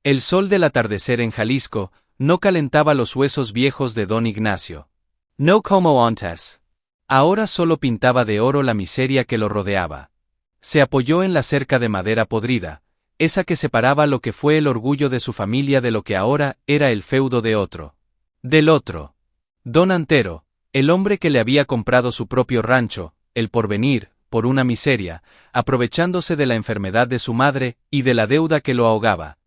El sol del atardecer en Jalisco no calentaba los huesos viejos de don Ignacio. No como antes. Ahora solo pintaba de oro la miseria que lo rodeaba. Se apoyó en la cerca de madera podrida, esa que separaba lo que fue el orgullo de su familia de lo que ahora era el feudo de otro. Del otro. Don Antero, el hombre que le había comprado su propio rancho, El Porvenir, por una miseria, aprovechándose de la enfermedad de su madre y de la deuda que lo ahogaba.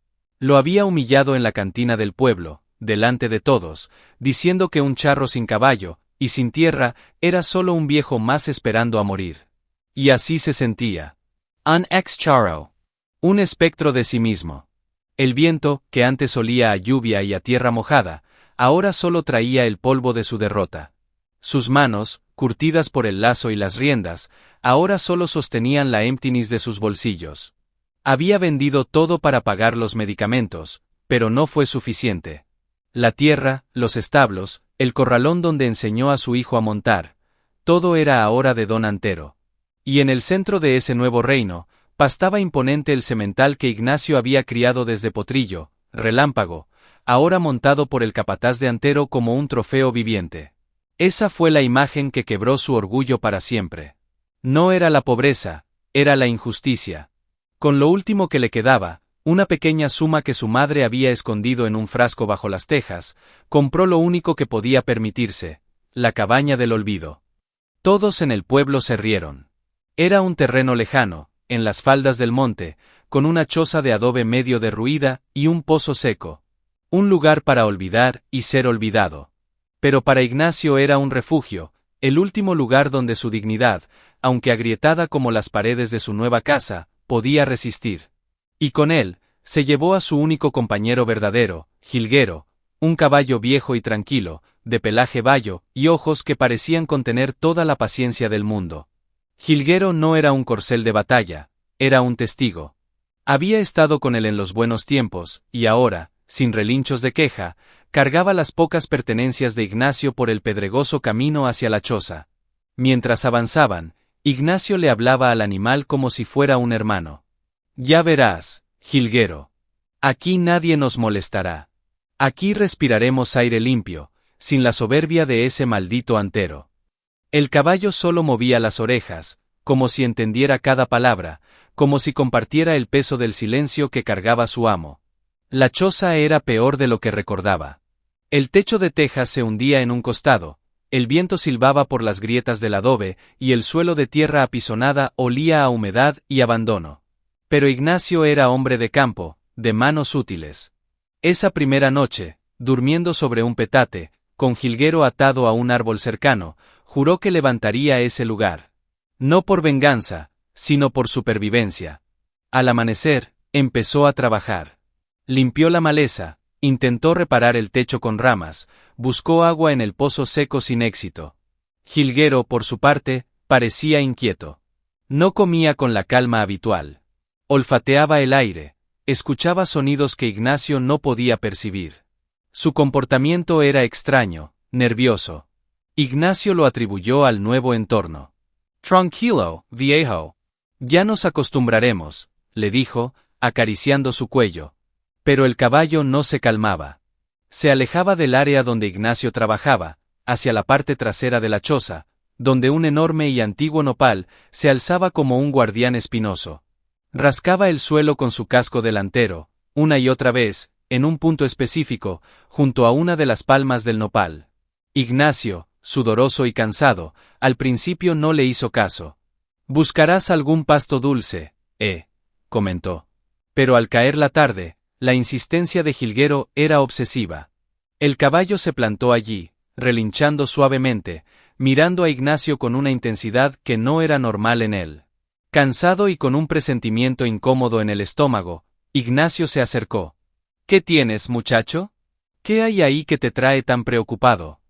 Lo había humillado en la cantina del pueblo, delante de todos, diciendo que un charro sin caballo y sin tierra era solo un viejo más esperando a morir. Y así se sentía. Un ex-charro. Un espectro de sí mismo. El viento, que antes olía a lluvia y a tierra mojada, ahora solo traía el polvo de su derrota. Sus manos, curtidas por el lazo y las riendas, ahora solo sostenían la emptiness de sus bolsillos. Había vendido todo para pagar los medicamentos, pero no fue suficiente. La tierra, los establos, el corralón donde enseñó a su hijo a montar, todo era ahora de don Antero. Y en el centro de ese nuevo reino, pastaba imponente el semental que Ignacio había criado desde potrillo, relámpago, ahora montado por el capataz de Antero como un trofeo viviente. Esa fue la imagen que quebró su orgullo para siempre. No era la pobreza, era la injusticia. Con lo último que le quedaba, una pequeña suma que su madre había escondido en un frasco bajo las tejas, compró lo único que podía permitirse, la cabaña del olvido. Todos en el pueblo se rieron. Era un terreno lejano, en las faldas del monte, con una choza de adobe medio derruida y un pozo seco. Un lugar para olvidar y ser olvidado. Pero para Ignacio era un refugio, el último lugar donde su dignidad, aunque agrietada como las paredes de su nueva casa, podía resistir. Y con él, se llevó a su único compañero verdadero, Jilguero, un caballo viejo y tranquilo, de pelaje bayo y ojos que parecían contener toda la paciencia del mundo. Jilguero no era un corcel de batalla, era un testigo. Había estado con él en los buenos tiempos, y ahora, sin relinchos de queja, cargaba las pocas pertenencias de Ignacio por el pedregoso camino hacia la choza. Mientras avanzaban, Ignacio le hablaba al animal como si fuera un hermano. Ya verás, Jilguero. Aquí nadie nos molestará. Aquí respiraremos aire limpio, sin la soberbia de ese maldito Antero. El caballo solo movía las orejas, como si entendiera cada palabra, como si compartiera el peso del silencio que cargaba su amo. La choza era peor de lo que recordaba. El techo de tejas se hundía en un costado, el viento silbaba por las grietas del adobe y el suelo de tierra apisonada olía a humedad y abandono. Pero Ignacio era hombre de campo, de manos útiles. Esa primera noche, durmiendo sobre un petate, con Jilguero atado a un árbol cercano, juró que levantaría ese lugar. No por venganza, sino por supervivencia. Al amanecer, empezó a trabajar. Limpió la maleza, intentó reparar el techo con ramas, buscó agua en el pozo seco sin éxito. Jilguero, por su parte, parecía inquieto. No comía con la calma habitual. Olfateaba el aire, escuchaba sonidos que Ignacio no podía percibir. Su comportamiento era extraño, nervioso. Ignacio lo atribuyó al nuevo entorno. Tranquilo, viejo. Ya nos acostumbraremos, le dijo, acariciando su cuello. Pero el caballo no se calmaba. Se alejaba del área donde Ignacio trabajaba, hacia la parte trasera de la choza, donde un enorme y antiguo nopal se alzaba como un guardián espinoso. Rascaba el suelo con su casco delantero, una y otra vez, en un punto específico, junto a una de las palmas del nopal. Ignacio, sudoroso y cansado, al principio no le hizo caso. «Buscarás algún pasto dulce», comentó. Pero al caer la tarde, la insistencia de Jilguero era obsesiva. El caballo se plantó allí, relinchando suavemente, mirando a Ignacio con una intensidad que no era normal en él. Cansado y con un presentimiento incómodo en el estómago, Ignacio se acercó. «¿Qué tienes, muchacho? ¿Qué hay ahí que te trae tan preocupado?»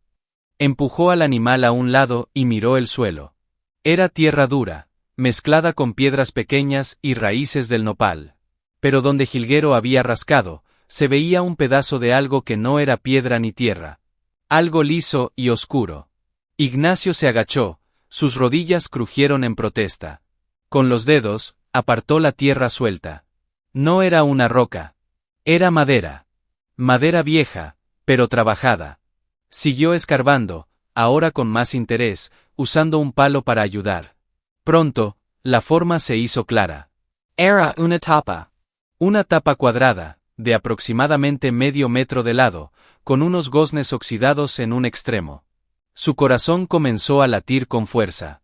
Empujó al animal a un lado y miró el suelo. Era tierra dura, mezclada con piedras pequeñas y raíces del nopal. Pero donde Jilguero había rascado, se veía un pedazo de algo que no era piedra ni tierra. Algo liso y oscuro. Ignacio se agachó, sus rodillas crujieron en protesta. Con los dedos, apartó la tierra suelta. No era una roca. Era madera. Madera vieja, pero trabajada. Siguió escarbando, ahora con más interés, usando un palo para ayudar. Pronto, la forma se hizo clara. Era una tapa. Una tapa cuadrada, de aproximadamente medio metro de lado, con unos goznes oxidados en un extremo. Su corazón comenzó a latir con fuerza.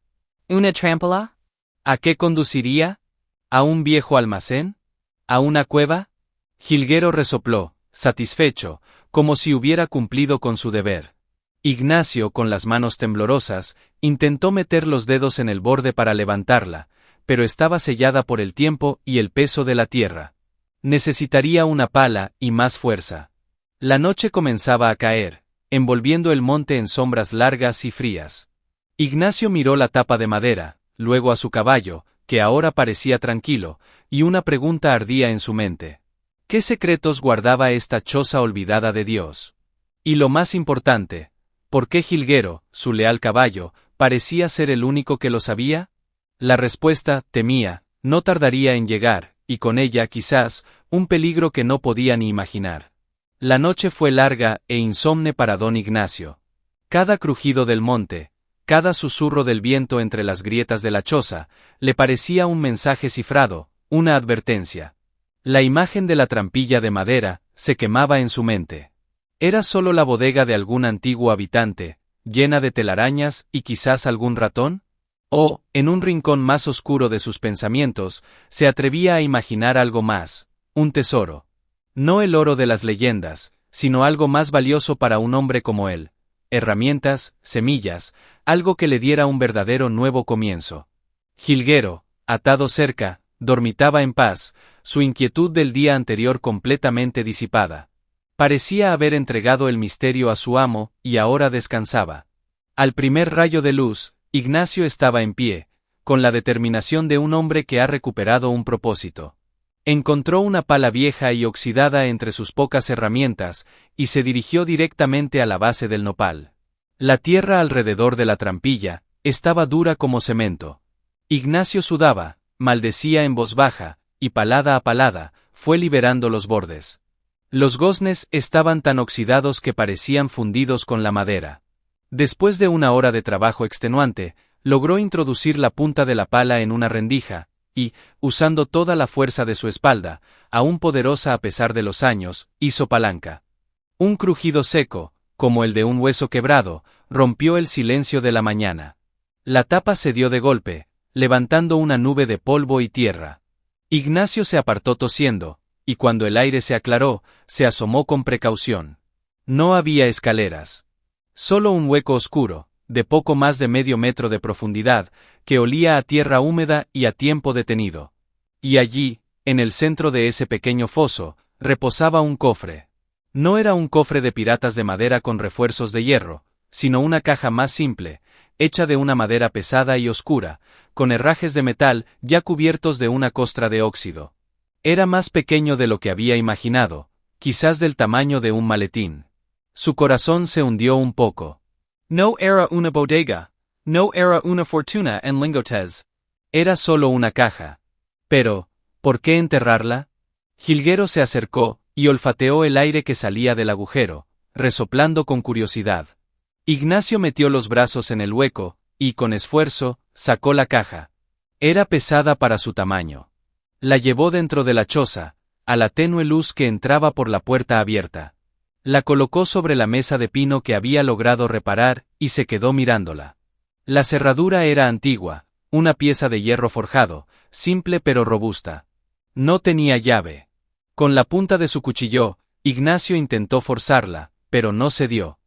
¿Una trampola? ¿A qué conduciría? ¿A un viejo almacén? ¿A una cueva? Gilguero resopló, satisfecho, como si hubiera cumplido con su deber. Ignacio, con las manos temblorosas, intentó meter los dedos en el borde para levantarla, pero estaba sellada por el tiempo y el peso de la tierra. Necesitaría una pala y más fuerza. La noche comenzaba a caer, envolviendo el monte en sombras largas y frías. Ignacio miró la tapa de madera, luego a su caballo, que ahora parecía tranquilo, y una pregunta ardía en su mente. ¿Qué secretos guardaba esta choza olvidada de Dios? Y lo más importante, ¿por qué Gilguero, su leal caballo, parecía ser el único que lo sabía? La respuesta, temía, no tardaría en llegar, y con ella, quizás, un peligro que no podía ni imaginar. La noche fue larga e insomne para don Ignacio. Cada crujido del monte, cada susurro del viento entre las grietas de la choza, le parecía un mensaje cifrado, una advertencia. La imagen de la trampilla de madera se quemaba en su mente. ¿Era solo la bodega de algún antiguo habitante, llena de telarañas y quizás algún ratón? O, en un rincón más oscuro de sus pensamientos, se atrevía a imaginar algo más, un tesoro. No el oro de las leyendas, sino algo más valioso para un hombre como él. Herramientas, semillas, algo que le diera un verdadero nuevo comienzo. Gilguero, atado cerca, dormitaba en paz, su inquietud del día anterior completamente disipada. Parecía haber entregado el misterio a su amo, y ahora descansaba. Al primer rayo de luz, Ignacio estaba en pie, con la determinación de un hombre que ha recuperado un propósito. Encontró una pala vieja y oxidada entre sus pocas herramientas, y se dirigió directamente a la base del nopal. La tierra alrededor de la trampilla estaba dura como cemento. Ignacio sudaba, maldecía en voz baja, y palada a palada, fue liberando los bordes. Los goznes estaban tan oxidados que parecían fundidos con la madera. Después de una hora de trabajo extenuante, logró introducir la punta de la pala en una rendija, y, usando toda la fuerza de su espalda, aún poderosa a pesar de los años, hizo palanca. Un crujido seco, como el de un hueso quebrado, rompió el silencio de la mañana. La tapa cedió de golpe, levantando una nube de polvo y tierra. Ignacio se apartó tosiendo, y cuando el aire se aclaró, se asomó con precaución. No había escaleras. Solo un hueco oscuro, de poco más de medio metro de profundidad, que olía a tierra húmeda y a tiempo detenido. Y allí, en el centro de ese pequeño foso, reposaba un cofre. No era un cofre de piratas de madera con refuerzos de hierro, sino una caja más simple, hecha de una madera pesada y oscura, con herrajes de metal ya cubiertos de una costra de óxido. Era más pequeño de lo que había imaginado, quizás del tamaño de un maletín. Su corazón se hundió un poco. No era una bodega, no era una fortuna en lingotes. Era solo una caja. Pero, ¿por qué enterrarla? Gilguero se acercó y olfateó el aire que salía del agujero, resoplando con curiosidad. Ignacio metió los brazos en el hueco, y con esfuerzo, sacó la caja. Era pesada para su tamaño. La llevó dentro de la choza, a la tenue luz que entraba por la puerta abierta. La colocó sobre la mesa de pino que había logrado reparar, y se quedó mirándola. La cerradura era antigua, una pieza de hierro forjado, simple pero robusta. No tenía llave. Con la punta de su cuchillo, Ignacio intentó forzarla, pero no cedió.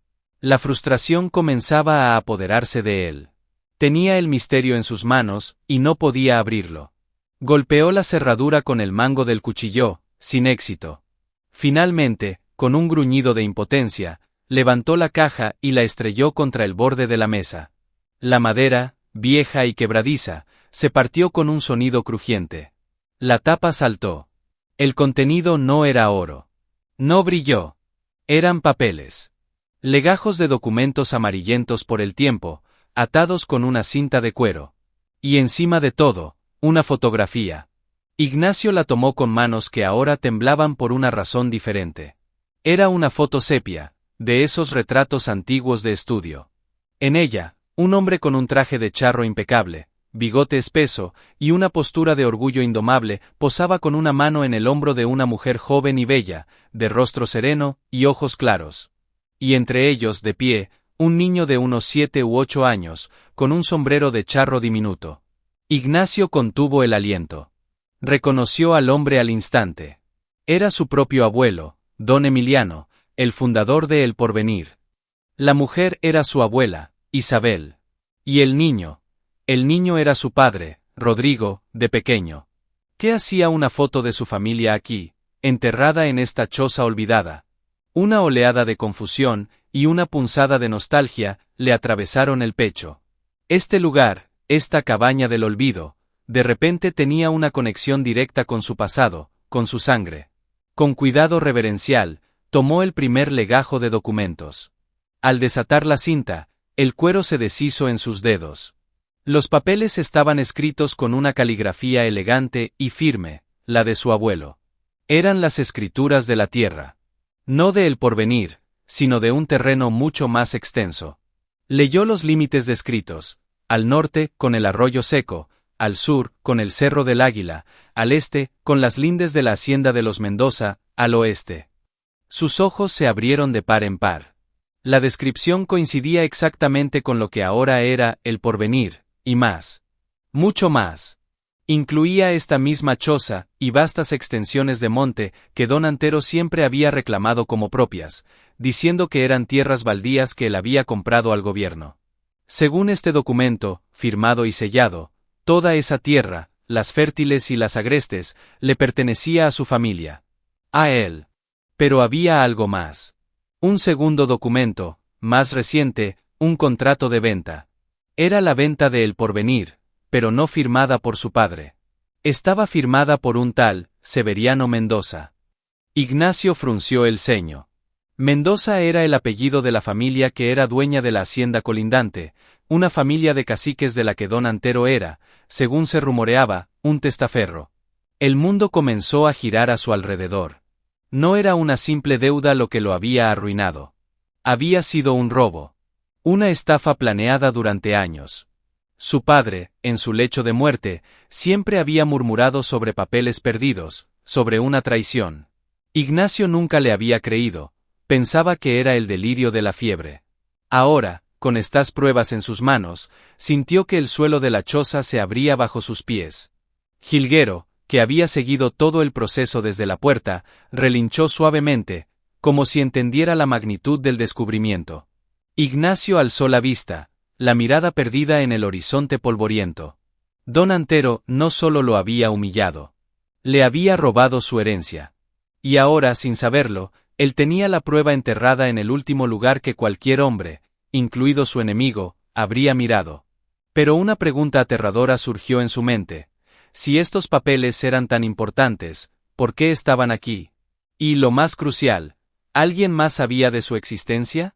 La frustración comenzaba a apoderarse de él. Tenía el misterio en sus manos, y no podía abrirlo. Golpeó la cerradura con el mango del cuchillo, sin éxito. Finalmente, con un gruñido de impotencia, levantó la caja y la estrelló contra el borde de la mesa. La madera, vieja y quebradiza, se partió con un sonido crujiente. La tapa saltó. El contenido no era oro. No brilló. Eran papeles. Legajos de documentos amarillentos por el tiempo, atados con una cinta de cuero. Y encima de todo, una fotografía. Ignacio la tomó con manos que ahora temblaban por una razón diferente. Era una foto sepia, de esos retratos antiguos de estudio. En ella, un hombre con un traje de charro impecable, bigote espeso y una postura de orgullo indomable posaba con una mano en el hombro de una mujer joven y bella, de rostro sereno y ojos claros. Y entre ellos, de pie, un niño de unos 7 u 8 años, con un sombrero de charro diminuto. Ignacio contuvo el aliento. Reconoció al hombre al instante. Era su propio abuelo, don Emiliano, el fundador de El Porvenir. La mujer era su abuela, Isabel. Y el niño era su padre, Rodrigo, de pequeño. ¿Qué hacía una foto de su familia aquí, enterrada en esta choza olvidada? Una oleada de confusión y una punzada de nostalgia le atravesaron el pecho. Este lugar, esta cabaña del olvido, de repente tenía una conexión directa con su pasado, con su sangre. Con cuidado reverencial, tomó el primer legajo de documentos. Al desatar la cinta, el cuero se deshizo en sus dedos. Los papeles estaban escritos con una caligrafía elegante y firme, la de su abuelo. Eran las escrituras de la tierra. No de El Porvenir, sino de un terreno mucho más extenso. Leyó los límites descritos: al norte, con el arroyo seco; al sur, con el Cerro del Águila; al este, con las lindes de la hacienda de los Mendoza; al oeste. Sus ojos se abrieron de par en par. La descripción coincidía exactamente con lo que ahora era El Porvenir, y más. Mucho más. Incluía esta misma choza y vastas extensiones de monte que don Antero siempre había reclamado como propias, diciendo que eran tierras baldías que él había comprado al gobierno. Según este documento, firmado y sellado, toda esa tierra, las fértiles y las agrestes, le pertenecía a su familia. A él. Pero había algo más. Un segundo documento, más reciente, un contrato de venta. Era la venta de El Porvenir, pero no firmada por su padre. Estaba firmada por un tal Severiano Mendoza. Ignacio frunció el ceño. Mendoza era el apellido de la familia que era dueña de la hacienda colindante, una familia de caciques de la que don Antero era, según se rumoreaba, un testaferro. El mundo comenzó a girar a su alrededor. No era una simple deuda lo que lo había arruinado. Había sido un robo. Una estafa planeada durante años. Su padre, en su lecho de muerte, siempre había murmurado sobre papeles perdidos, sobre una traición. Ignacio nunca le había creído, pensaba que era el delirio de la fiebre. Ahora, con estas pruebas en sus manos, sintió que el suelo de la choza se abría bajo sus pies. Jilguero, que había seguido todo el proceso desde la puerta, relinchó suavemente, como si entendiera la magnitud del descubrimiento. Ignacio alzó la vista, la mirada perdida en el horizonte polvoriento. Don Antero no solo lo había humillado. Le había robado su herencia. Y ahora, sin saberlo, él tenía la prueba enterrada en el último lugar que cualquier hombre, incluido su enemigo, habría mirado. Pero una pregunta aterradora surgió en su mente. Si estos papeles eran tan importantes, ¿por qué estaban aquí? Y lo más crucial, ¿alguien más sabía de su existencia?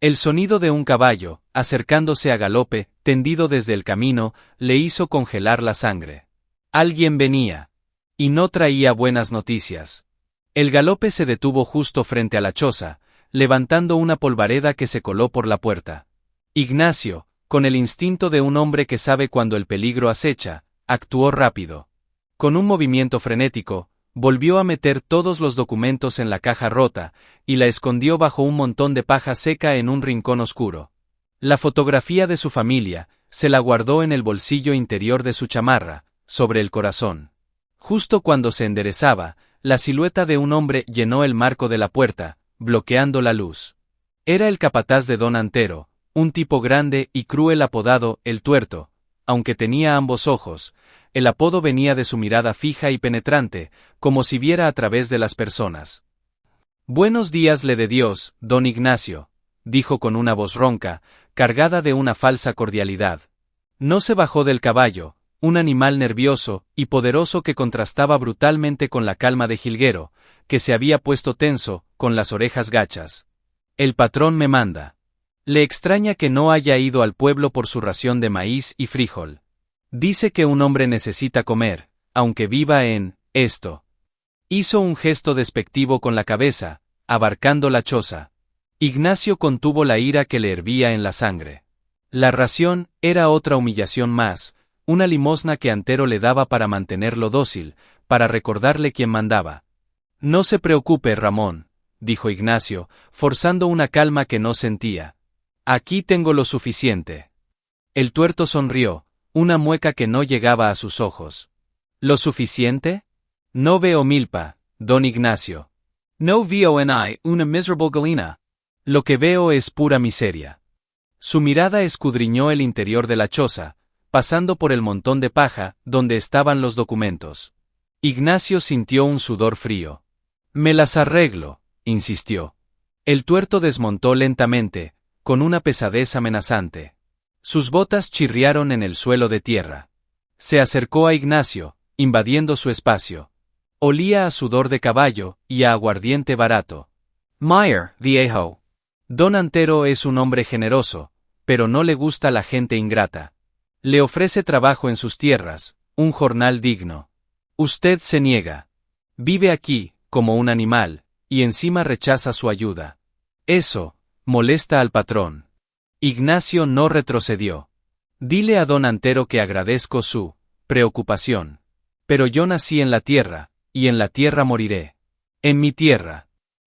El sonido de un caballo, acercándose a galope, tendido desde el camino, le hizo congelar la sangre. Alguien venía. Y no traía buenas noticias. El galope se detuvo justo frente a la choza, levantando una polvareda que se coló por la puerta. Ignacio, con el instinto de un hombre que sabe cuando el peligro acecha, actuó rápido. Con un movimiento frenético, volvió a meter todos los documentos en la caja rota, y la escondió bajo un montón de paja seca en un rincón oscuro. La fotografía de su familia, se la guardó en el bolsillo interior de su chamarra, sobre el corazón. Justo cuando se enderezaba, la silueta de un hombre llenó el marco de la puerta, bloqueando la luz. Era el capataz de don Antero, un tipo grande y cruel apodado El Tuerto, aunque tenía ambos ojos. El apodo venía de su mirada fija y penetrante, como si viera a través de las personas. Buenos días le dé Dios, don Ignacio, dijo con una voz ronca, cargada de una falsa cordialidad. No se bajó del caballo, un animal nervioso y poderoso que contrastaba brutalmente con la calma de Jilguero, que se había puesto tenso, con las orejas gachas. El patrón me manda. Le extraña que no haya ido al pueblo por su ración de maíz y frijol. Dice que un hombre necesita comer, aunque viva en esto. Hizo un gesto despectivo con la cabeza, abarcando la choza. Ignacio contuvo la ira que le hervía en la sangre. La ración era otra humillación más, una limosna que Antero le daba para mantenerlo dócil, para recordarle quién mandaba. No se preocupe, Ramón, dijo Ignacio, forzando una calma que no sentía. Aquí tengo lo suficiente. El tuerto sonrió, una mueca que no llegaba a sus ojos. ¿Lo suficiente? No veo milpa, don Ignacio. No veo en I una miserable galina. Lo que veo es pura miseria. Su mirada escudriñó el interior de la choza, pasando por el montón de paja, donde estaban los documentos. Ignacio sintió un sudor frío. Me las arreglo, insistió. El tuerto desmontó lentamente, con una pesadez amenazante. Sus botas chirriaron en el suelo de tierra. Se acercó a Ignacio, invadiendo su espacio. Olía a sudor de caballo y a aguardiente barato. Meyer, viejo. Don Antero es un hombre generoso, pero no le gusta la gente ingrata. Le ofrece trabajo en sus tierras, un jornal digno. Usted se niega. Vive aquí, como un animal, y encima rechaza su ayuda. Eso molesta al patrón. Ignacio no retrocedió. Dile a don Antero que agradezco su preocupación. Pero yo nací en la tierra, y en la tierra moriré. En mi tierra.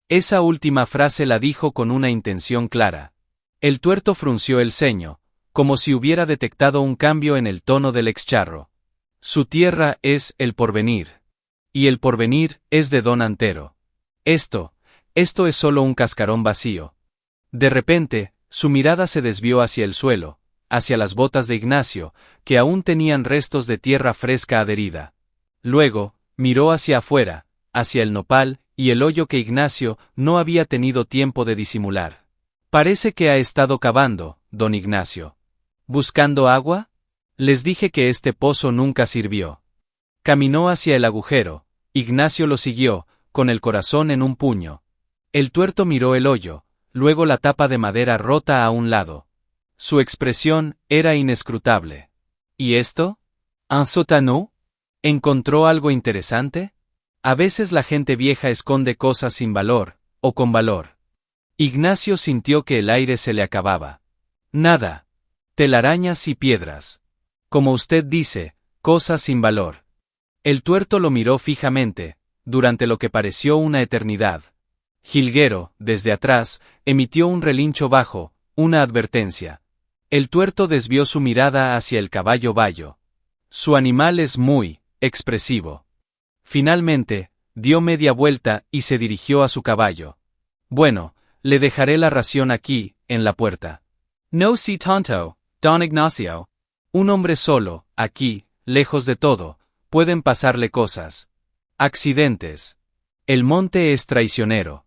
Esa última frase la dijo con una intención clara. El tuerto frunció el ceño, como si hubiera detectado un cambio en el tono del excharro. Su tierra es el porvenir. Y el porvenir es de don Antero. Esto es solo un cascarón vacío. De repente, su mirada se desvió hacia el suelo, hacia las botas de Ignacio, que aún tenían restos de tierra fresca adherida. Luego, miró hacia afuera, hacia el nopal y el hoyo que Ignacio no había tenido tiempo de disimular. Parece que ha estado cavando, don Ignacio. ¿Buscando agua? Les dije que este pozo nunca sirvió. Caminó hacia el agujero. Ignacio lo siguió, con el corazón en un puño. El tuerto miró el hoyo, luego la tapa de madera rota a un lado. Su expresión era inescrutable. ¿Y esto? ¿Un sótano? ¿Encontró algo interesante? A veces la gente vieja esconde cosas sin valor, o con valor. Ignacio sintió que el aire se le acababa. Nada. Telarañas y piedras. Como usted dice, cosas sin valor. El tuerto lo miró fijamente, durante lo que pareció una eternidad. Jilguero, desde atrás, emitió un relincho bajo, una advertencia. El tuerto desvió su mirada hacia el caballo bayo. Su animal es muy expresivo. Finalmente, dio media vuelta y se dirigió a su caballo. Bueno, le dejaré la ración aquí, en la puerta. No si tonto, don Ignacio. Un hombre solo, aquí, lejos de todo, pueden pasarle cosas. Accidentes. El monte es traicionero.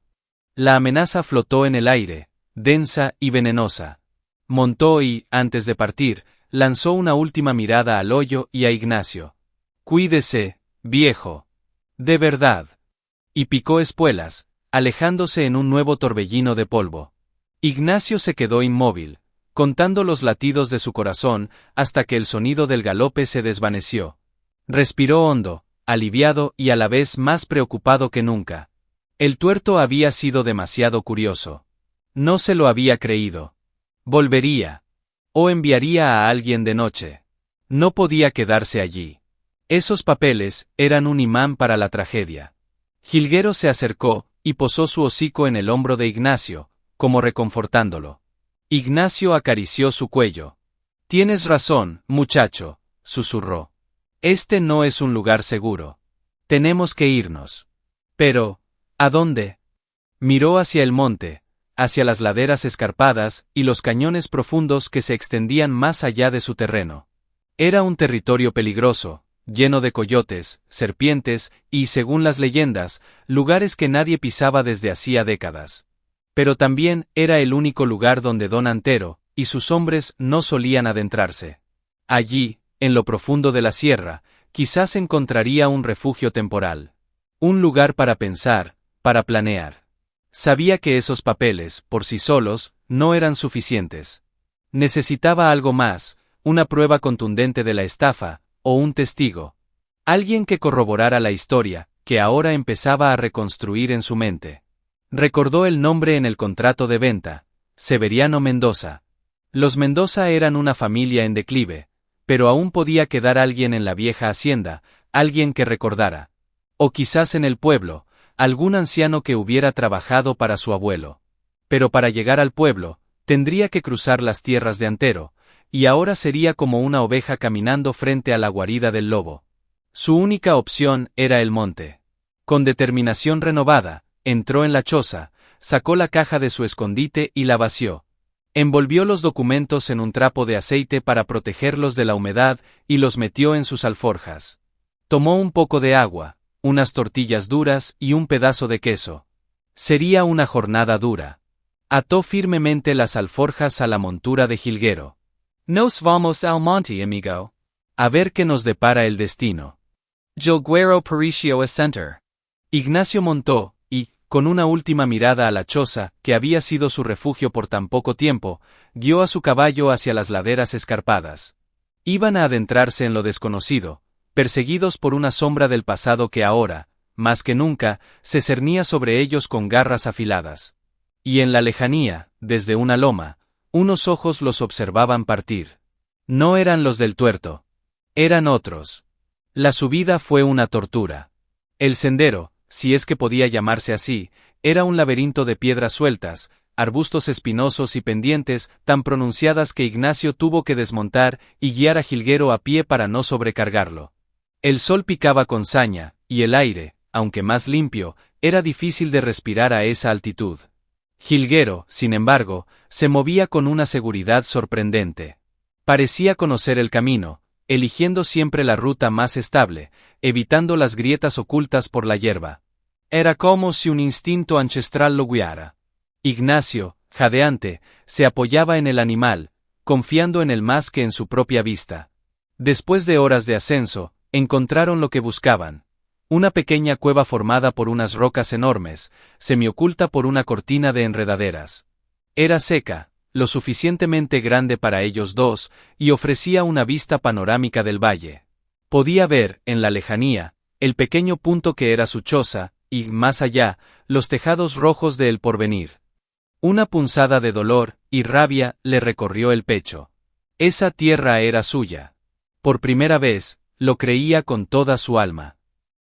La amenaza flotó en el aire, densa y venenosa. Montó y, antes de partir, lanzó una última mirada al hoyo y a Ignacio. Cuídese, viejo. De verdad. Y picó espuelas, alejándose en un nuevo torbellino de polvo. Ignacio se quedó inmóvil, contando los latidos de su corazón hasta que el sonido del galope se desvaneció. Respiró hondo, aliviado y a la vez más preocupado que nunca. El tuerto había sido demasiado curioso. No se lo había creído. Volvería. O enviaría a alguien de noche. No podía quedarse allí. Esos papeles eran un imán para la tragedia. Jilguero se acercó y posó su hocico en el hombro de Ignacio, como reconfortándolo. Ignacio acarició su cuello. Tienes razón, muchacho, susurró. Este no es un lugar seguro. Tenemos que irnos. Pero, ¿a dónde? Miró hacia el monte, hacia las laderas escarpadas y los cañones profundos que se extendían más allá de su terreno. Era un territorio peligroso, lleno de coyotes, serpientes y, según las leyendas, lugares que nadie pisaba desde hacía décadas. Pero también era el único lugar donde don Antero y sus hombres no solían adentrarse. Allí, en lo profundo de la sierra, quizás encontraría un refugio temporal. Un lugar para pensar, para planear. Sabía que esos papeles, por sí solos, no eran suficientes. Necesitaba algo más, una prueba contundente de la estafa, o un testigo. Alguien que corroborara la historia, que ahora empezaba a reconstruir en su mente. Recordó el nombre en el contrato de venta: Severiano Mendoza. Los Mendoza eran una familia en declive, pero aún podía quedar alguien en la vieja hacienda, alguien que recordara. O quizás en el pueblo, algún anciano que hubiera trabajado para su abuelo. Pero para llegar al pueblo, tendría que cruzar las tierras de Antero, y ahora sería como una oveja caminando frente a la guarida del lobo. Su única opción era el monte. Con determinación renovada, entró en la choza, sacó la caja de su escondite y la vació. Envolvió los documentos en un trapo de aceite para protegerlos de la humedad y los metió en sus alforjas. Tomó un poco de agua, unas tortillas duras y un pedazo de queso. Sería una jornada dura. Ató firmemente las alforjas a la montura de jilguero. Nos vamos al monte, amigo. A ver qué nos depara el destino. Jilguero Pericio Center. Ignacio montó, y, con una última mirada a la choza, que había sido su refugio por tan poco tiempo, guió a su caballo hacia las laderas escarpadas. Iban a adentrarse en lo desconocido, perseguidos por una sombra del pasado que ahora, más que nunca, se cernía sobre ellos con garras afiladas. Y en la lejanía, desde una loma, unos ojos los observaban partir. No eran los del tuerto. Eran otros. La subida fue una tortura. El sendero, si es que podía llamarse así, era un laberinto de piedras sueltas, arbustos espinosos y pendientes tan pronunciadas que Ignacio tuvo que desmontar y guiar a Jilguero a pie para no sobrecargarlo. El sol picaba con saña, y el aire, aunque más limpio, era difícil de respirar a esa altitud. Jilguero, sin embargo, se movía con una seguridad sorprendente. Parecía conocer el camino, eligiendo siempre la ruta más estable, evitando las grietas ocultas por la hierba. Era como si un instinto ancestral lo guiara. Ignacio, jadeante, se apoyaba en el animal, confiando en él más que en su propia vista. Después de horas de ascenso, encontraron lo que buscaban. Una pequeña cueva formada por unas rocas enormes, semioculta por una cortina de enredaderas. Era seca, lo suficientemente grande para ellos dos, y ofrecía una vista panorámica del valle. Podía ver, en la lejanía, el pequeño punto que era su choza, y, más allá, los tejados rojos de El Porvenir. Una punzada de dolor y rabia le recorrió el pecho. Esa tierra era suya. Por primera vez, lo creía con toda su alma.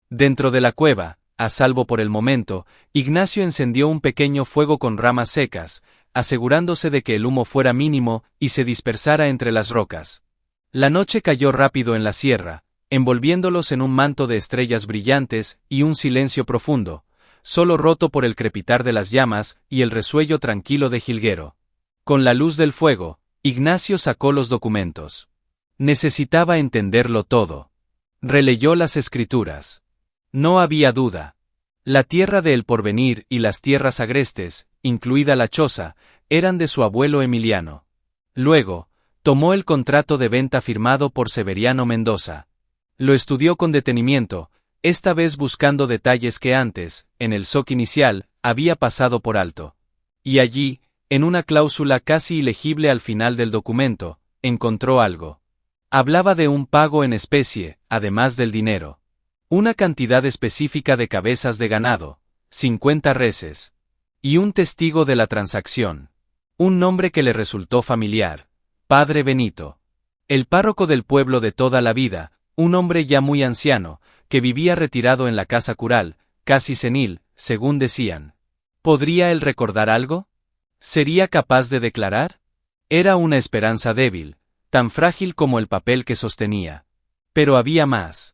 Dentro de la cueva, a salvo por el momento, Ignacio encendió un pequeño fuego con ramas secas, asegurándose de que el humo fuera mínimo y se dispersara entre las rocas. La noche cayó rápido en la sierra, envolviéndolos en un manto de estrellas brillantes y un silencio profundo, solo roto por el crepitar de las llamas y el resuello tranquilo de Jilguero. Con la luz del fuego, Ignacio sacó los documentos. Necesitaba entenderlo todo. Releyó las escrituras. No había duda. La tierra de El Porvenir y las tierras agrestes, incluida la choza, eran de su abuelo Emiliano. Luego, tomó el contrato de venta firmado por Severiano Mendoza. Lo estudió con detenimiento, esta vez buscando detalles que antes, en el SOC inicial, había pasado por alto. Y allí, en una cláusula casi ilegible al final del documento, encontró algo. Hablaba de un pago en especie, además del dinero. Una cantidad específica de cabezas de ganado, 50 reses. Y un testigo de la transacción. Un nombre que le resultó familiar: Padre Benito. El párroco del pueblo de toda la vida, un hombre ya muy anciano, que vivía retirado en la casa cural, casi senil, según decían. ¿Podría él recordar algo? ¿Sería capaz de declarar? Era una esperanza débil, tan frágil como el papel que sostenía. Pero había más.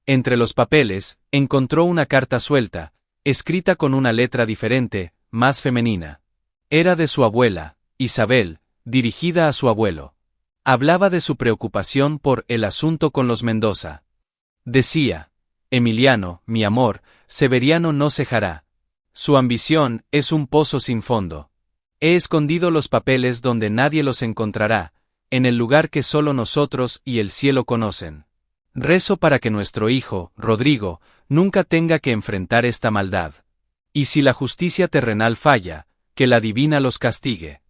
Entre los papeles, encontró una carta suelta, escrita con una letra diferente, más femenina. Era de su abuela, Isabel, dirigida a su abuelo. Hablaba de su preocupación por el asunto con los Mendoza. Decía: Emiliano, mi amor, Severiano no cejará. Su ambición es un pozo sin fondo. He escondido los papeles donde nadie los encontrará, en el lugar que solo nosotros y el cielo conocen. Rezo para que nuestro hijo, Rodrigo, nunca tenga que enfrentar esta maldad. Y si la justicia terrenal falla, que la divina los castigue.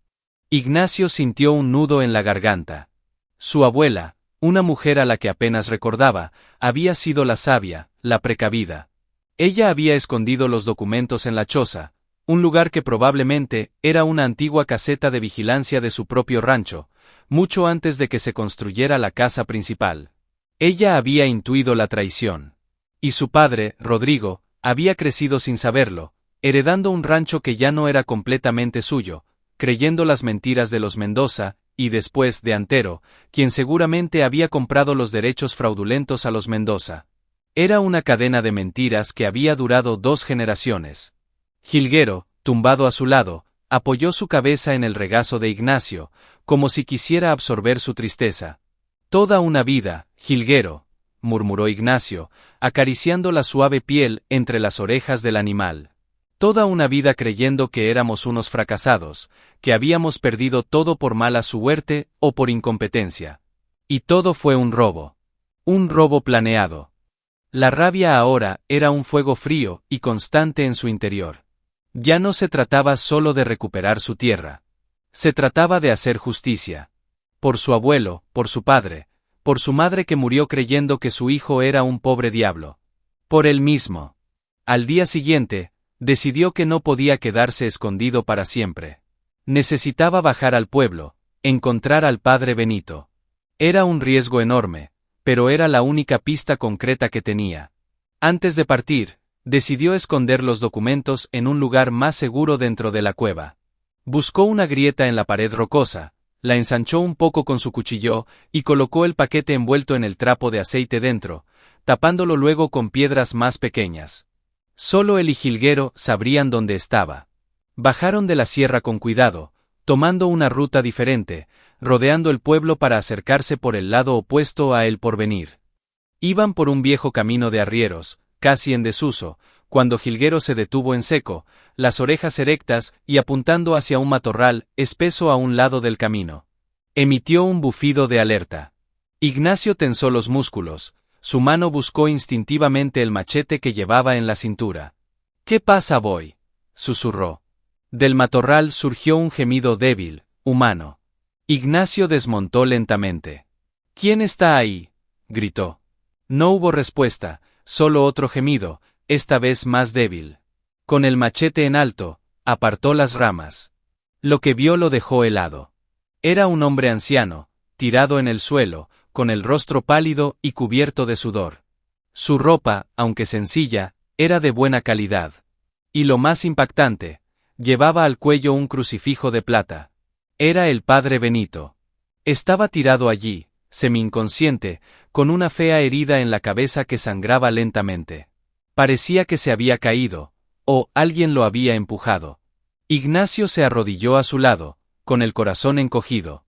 Ignacio sintió un nudo en la garganta. Su abuela, Una mujer a la que apenas recordaba, había sido la sabia, la precavida. Ella había escondido los documentos en la choza, un lugar que probablemente era una antigua caseta de vigilancia de su propio rancho, mucho antes de que se construyera la casa principal. Ella había intuido la traición. Y su padre, Rodrigo, había crecido sin saberlo, heredando un rancho que ya no era completamente suyo, creyendo las mentiras de los Mendoza, y después de Antero, quien seguramente había comprado los derechos fraudulentos a los Mendoza. Era una cadena de mentiras que había durado 2 generaciones. Jilguero, tumbado a su lado, apoyó su cabeza en el regazo de Ignacio, como si quisiera absorber su tristeza. Toda una vida, Jilguero, murmuró Ignacio, acariciando la suave piel entre las orejas del animal. Toda una vida creyendo que éramos unos fracasados, que habíamos perdido todo por mala suerte o por incompetencia. Y todo fue un robo. Un robo planeado. La rabia ahora era un fuego frío y constante en su interior. Ya no se trataba solo de recuperar su tierra. Se trataba de hacer justicia. Por su abuelo, por su padre, por su madre que murió creyendo que su hijo era un pobre diablo. Por él mismo. Al día siguiente, decidió que no podía quedarse escondido para siempre. Necesitaba bajar al pueblo, encontrar al padre Benito. Era un riesgo enorme, pero era la única pista concreta que tenía. Antes de partir, decidió esconder los documentos en un lugar más seguro dentro de la cueva. Buscó una grieta en la pared rocosa, la ensanchó un poco con su cuchillo y colocó el paquete envuelto en el trapo de aceite dentro, tapándolo luego con piedras más pequeñas. Solo él y Jilguero sabrían dónde estaba. Bajaron de la sierra con cuidado, tomando una ruta diferente, rodeando el pueblo para acercarse por el lado opuesto a El Porvenir. Iban por un viejo camino de arrieros, casi en desuso, cuando Jilguero se detuvo en seco, las orejas erectas y apuntando hacia un matorral espeso a un lado del camino. Emitió un bufido de alerta. Ignacio tensó los músculos, su mano buscó instintivamente el machete que llevaba en la cintura. «¿Qué pasa, boy?», susurró. Del matorral surgió un gemido débil, humano. Ignacio desmontó lentamente. «¿Quién está ahí?», gritó. No hubo respuesta, solo otro gemido, esta vez más débil. Con el machete en alto, apartó las ramas. Lo que vio lo dejó helado. Era un hombre anciano, tirado en el suelo, con el rostro pálido y cubierto de sudor. Su ropa, aunque sencilla, era de buena calidad. Y lo más impactante, llevaba al cuello un crucifijo de plata. Era el padre Benito. Estaba tirado allí, semi-inconsciente, con una fea herida en la cabeza que sangraba lentamente. Parecía que se había caído, o alguien lo había empujado. Ignacio se arrodilló a su lado, con el corazón encogido.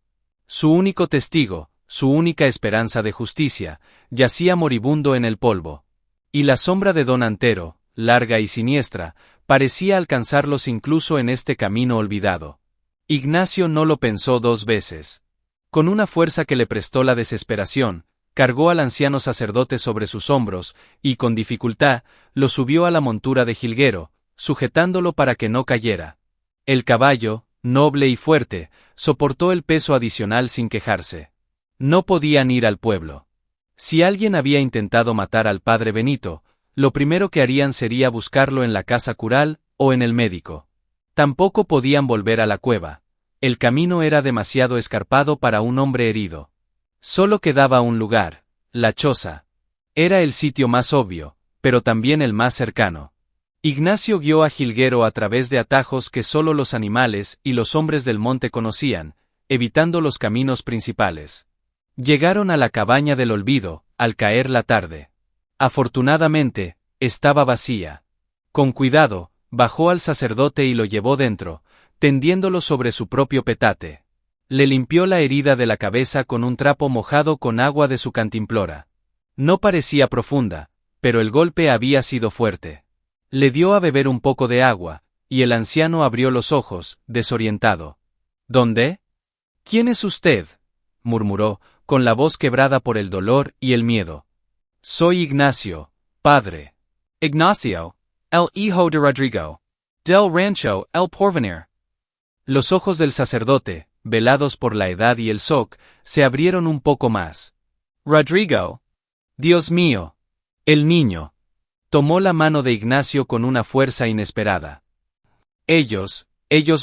Su único testigo, su única esperanza de justicia, yacía moribundo en el polvo. Y la sombra de don Antero, larga y siniestra, parecía alcanzarlos incluso en este camino olvidado. Ignacio no lo pensó 2 veces. Con una fuerza que le prestó la desesperación, cargó al anciano sacerdote sobre sus hombros y, con dificultad, lo subió a la montura de Jilguero, sujetándolo para que no cayera. El caballo, noble y fuerte, soportó el peso adicional sin quejarse. No podían ir al pueblo. Si alguien había intentado matar al padre Benito, lo primero que harían sería buscarlo en la casa cural o en el médico. Tampoco podían volver a la cueva. El camino era demasiado escarpado para un hombre herido. Solo quedaba un lugar, la choza. Era el sitio más obvio, pero también el más cercano. Ignacio guió a Jilguero a través de atajos que solo los animales y los hombres del monte conocían, evitando los caminos principales. Llegaron a la cabaña del olvido, al caer la tarde. Afortunadamente, estaba vacía. Con cuidado, bajó al sacerdote y lo llevó dentro, tendiéndolo sobre su propio petate. Le limpió la herida de la cabeza con un trapo mojado con agua de su cantimplora. No parecía profunda, pero el golpe había sido fuerte. Le dio a beber un poco de agua, y el anciano abrió los ojos, desorientado. ¿Dónde? ¿Quién es usted?, murmuró, con la voz quebrada por el dolor y el miedo. Soy Ignacio, padre. Ignacio, el hijo de Rodrigo. Del rancho El Porvenir. Los ojos del sacerdote, velados por la edad y el shock, se abrieron un poco más. Rodrigo. Dios mío. El niño. Tomó la mano de Ignacio con una fuerza inesperada. Ellos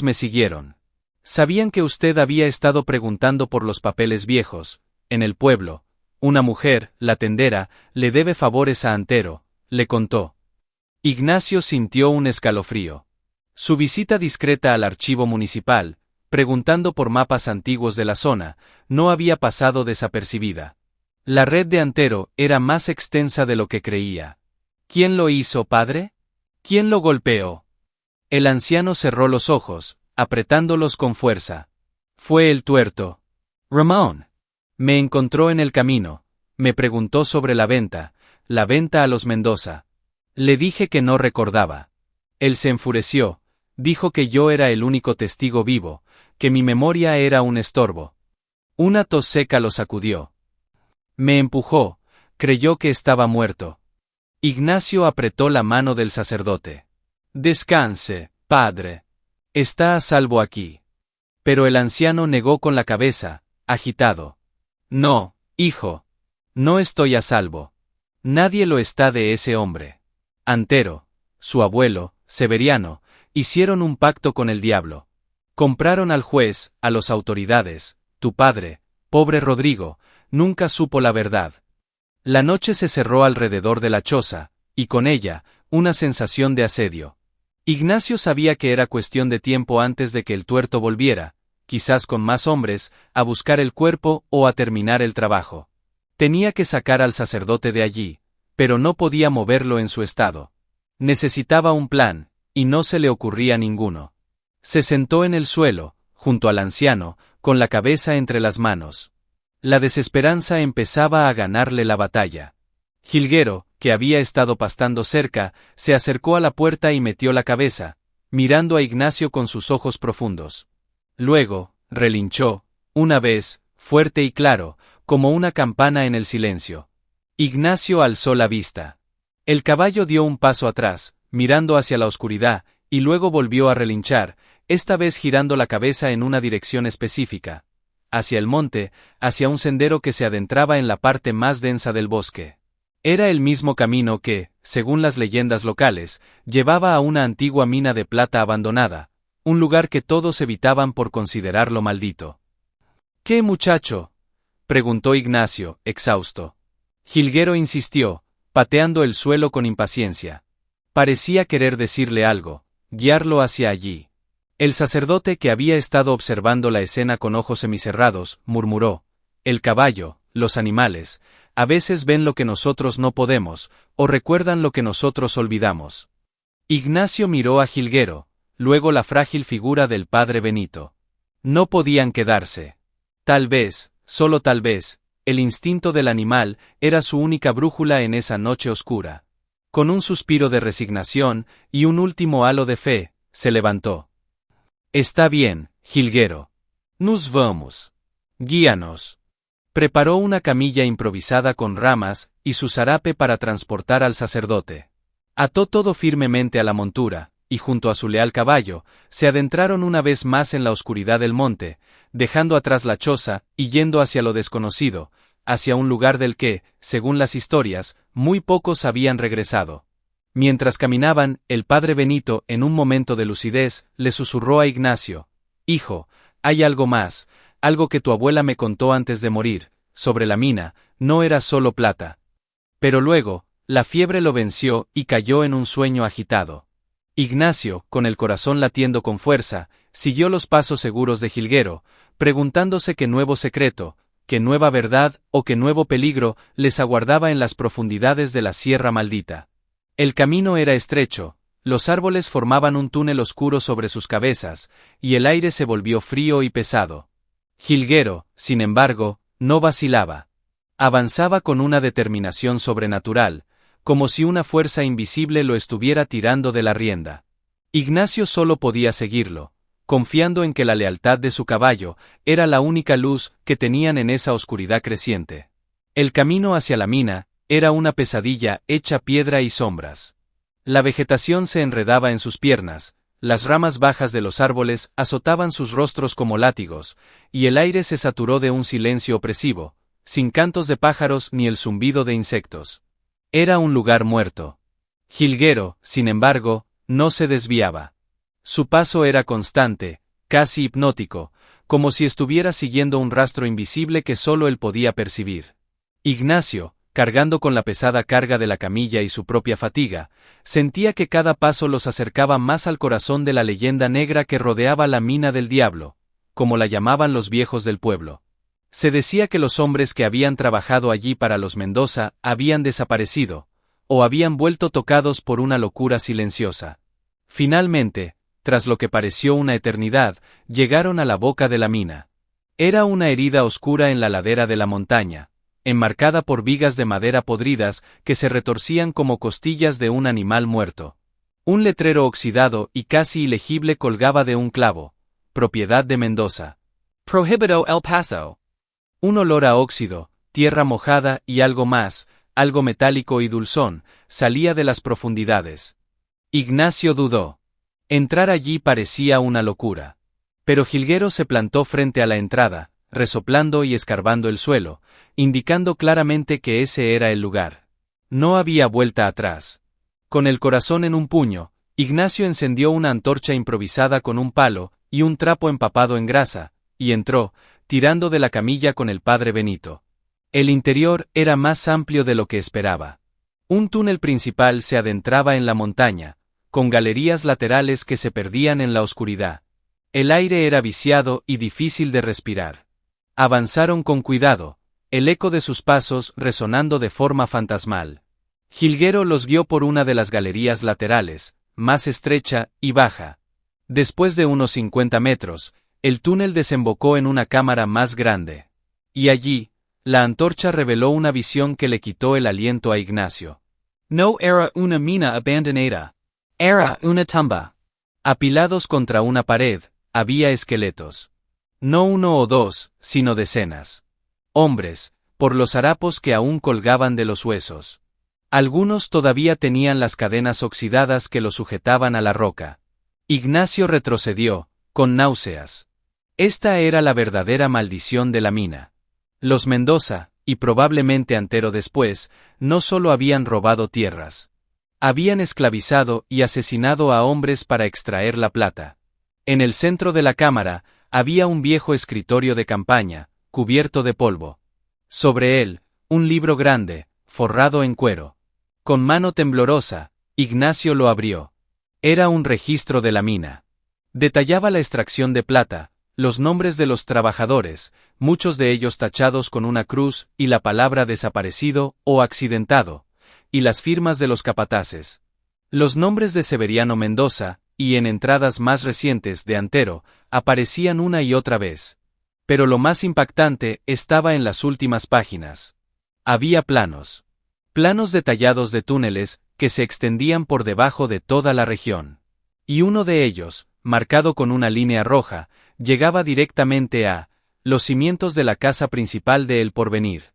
me siguieron. Sabían que usted había estado preguntando por los papeles viejos. En el pueblo, una mujer, la tendera, le debe favores a Antero, le contó. Ignacio sintió un escalofrío. Su visita discreta al archivo municipal, preguntando por mapas antiguos de la zona, no había pasado desapercibida. La red de Antero era más extensa de lo que creía. ¿Quién lo hizo, padre? ¿Quién lo golpeó? El anciano cerró los ojos, apretándolos con fuerza. Fue el tuerto. Ramón. Me encontró en el camino, me preguntó sobre la venta a los Mendoza. Le dije que no recordaba. Él se enfureció, dijo que yo era el único testigo vivo, que mi memoria era un estorbo. Una tos seca lo sacudió. Me empujó, creyó que estaba muerto. Ignacio apretó la mano del sacerdote. Descanse, padre. Está a salvo aquí. Pero el anciano negó con la cabeza, agitado. No, hijo. No estoy a salvo. Nadie lo está de ese hombre. Antero, su abuelo, Severiano, hicieron un pacto con el diablo. Compraron al juez, a las autoridades, tu padre, pobre Rodrigo, nunca supo la verdad. La noche se cerró alrededor de la choza, y con ella, una sensación de asedio. Ignacio sabía que era cuestión de tiempo antes de que el tuerto volviera, quizás con más hombres, a buscar el cuerpo o a terminar el trabajo. Tenía que sacar al sacerdote de allí, pero no podía moverlo en su estado. Necesitaba un plan, y no se le ocurría ninguno. Se sentó en el suelo, junto al anciano, con la cabeza entre las manos. La desesperanza empezaba a ganarle la batalla. Jilguero, que había estado pastando cerca, se acercó a la puerta y metió la cabeza, mirando a Ignacio con sus ojos profundos. Luego, relinchó, una vez, fuerte y claro, como una campana en el silencio. Ignacio alzó la vista. El caballo dio un paso atrás, mirando hacia la oscuridad, y luego volvió a relinchar, esta vez girando la cabeza en una dirección específica. Hacia el monte, hacia un sendero que se adentraba en la parte más densa del bosque. Era el mismo camino que, según las leyendas locales, llevaba a una antigua mina de plata abandonada, un lugar que todos evitaban por considerarlo maldito. ¿Qué muchacho? Preguntó Ignacio, exhausto. Jilguero insistió, pateando el suelo con impaciencia. Parecía querer decirle algo, guiarlo hacia allí. El sacerdote, que había estado observando la escena con ojos semicerrados, murmuró: el caballo, los animales, a veces ven lo que nosotros no podemos, o recuerdan lo que nosotros olvidamos. Ignacio miró a Jilguero, luego la frágil figura del padre Benito. No podían quedarse. Tal vez, solo tal vez, el instinto del animal era su única brújula en esa noche oscura. Con un suspiro de resignación y un último halo de fe, se levantó. Está bien, Jilguero. Nos vamos. Guíanos. Preparó una camilla improvisada con ramas y su zarape para transportar al sacerdote. Ató todo firmemente a la montura, y junto a su leal caballo, se adentraron una vez más en la oscuridad del monte, dejando atrás la choza y yendo hacia lo desconocido, hacia un lugar del que, según las historias, muy pocos habían regresado. Mientras caminaban, el padre Benito, en un momento de lucidez, le susurró a Ignacio: hijo, hay algo más, algo que tu abuela me contó antes de morir, sobre la mina, no era solo plata. Pero luego, la fiebre lo venció y cayó en un sueño agitado. Ignacio, con el corazón latiendo con fuerza, siguió los pasos seguros de Jilguero, preguntándose qué nuevo secreto, qué nueva verdad o qué nuevo peligro les aguardaba en las profundidades de la Sierra Maldita. El camino era estrecho, los árboles formaban un túnel oscuro sobre sus cabezas, y el aire se volvió frío y pesado. Jilguero, sin embargo, no vacilaba. Avanzaba con una determinación sobrenatural, como si una fuerza invisible lo estuviera tirando de la rienda. Ignacio solo podía seguirlo, confiando en que la lealtad de su caballo era la única luz que tenían en esa oscuridad creciente. El camino hacia la mina era una pesadilla hecha piedra y sombras. La vegetación se enredaba en sus piernas, las ramas bajas de los árboles azotaban sus rostros como látigos, y el aire se saturó de un silencio opresivo, sin cantos de pájaros ni el zumbido de insectos. Era un lugar muerto. Jilguero, sin embargo, no se desviaba. Su paso era constante, casi hipnótico, como si estuviera siguiendo un rastro invisible que solo él podía percibir. Ignacio, cargando con la pesada carga de la camilla y su propia fatiga, sentía que cada paso los acercaba más al corazón de la leyenda negra que rodeaba la mina del diablo, como la llamaban los viejos del pueblo. Se decía que los hombres que habían trabajado allí para los Mendoza habían desaparecido, o habían vuelto tocados por una locura silenciosa. Finalmente, tras lo que pareció una eternidad, llegaron a la boca de la mina. Era una herida oscura en la ladera de la montaña, enmarcada por vigas de madera podridas que se retorcían como costillas de un animal muerto. Un letrero oxidado y casi ilegible colgaba de un clavo: propiedad de Mendoza. Prohibito El Paso. Un olor a óxido, tierra mojada y algo más, algo metálico y dulzón, salía de las profundidades. Ignacio dudó. Entrar allí parecía una locura. Pero Jilguero se plantó frente a la entrada, resoplando y escarbando el suelo, indicando claramente que ese era el lugar. No había vuelta atrás. Con el corazón en un puño, Ignacio encendió una antorcha improvisada con un palo y un trapo empapado en grasa, y entró, tirando de la camilla con el padre Benito. El interior era más amplio de lo que esperaba. Un túnel principal se adentraba en la montaña, con galerías laterales que se perdían en la oscuridad. El aire era viciado y difícil de respirar. Avanzaron con cuidado, el eco de sus pasos resonando de forma fantasmal. Jilguero los guió por una de las galerías laterales, más estrecha y baja. Después de unos 50 metros, el túnel desembocó en una cámara más grande. Y allí, la antorcha reveló una visión que le quitó el aliento a Ignacio. No era una mina abandonada. Era una tumba. Apilados contra una pared, había esqueletos. No uno o dos, sino decenas. Hombres, por los harapos que aún colgaban de los huesos. Algunos todavía tenían las cadenas oxidadas que los sujetaban a la roca. Ignacio retrocedió, con náuseas. Esta era la verdadera maldición de la mina. Los Mendoza, y probablemente Antero después, no solo habían robado tierras. Habían esclavizado y asesinado a hombres para extraer la plata. En el centro de la cámara, había un viejo escritorio de campaña, cubierto de polvo. Sobre él, un libro grande, forrado en cuero. Con mano temblorosa, Ignacio lo abrió. Era un registro de la mina. Detallaba la extracción de plata, los nombres de los trabajadores, muchos de ellos tachados con una cruz y la palabra desaparecido o accidentado, y las firmas de los capataces. Los nombres de Severiano Mendoza, y en entradas más recientes de Antero, aparecían una y otra vez. Pero lo más impactante estaba en las últimas páginas. Había planos. Planos detallados de túneles que se extendían por debajo de toda la región. Y uno de ellos, marcado con una línea roja, llegaba directamente a los cimientos de la casa principal de El Porvenir.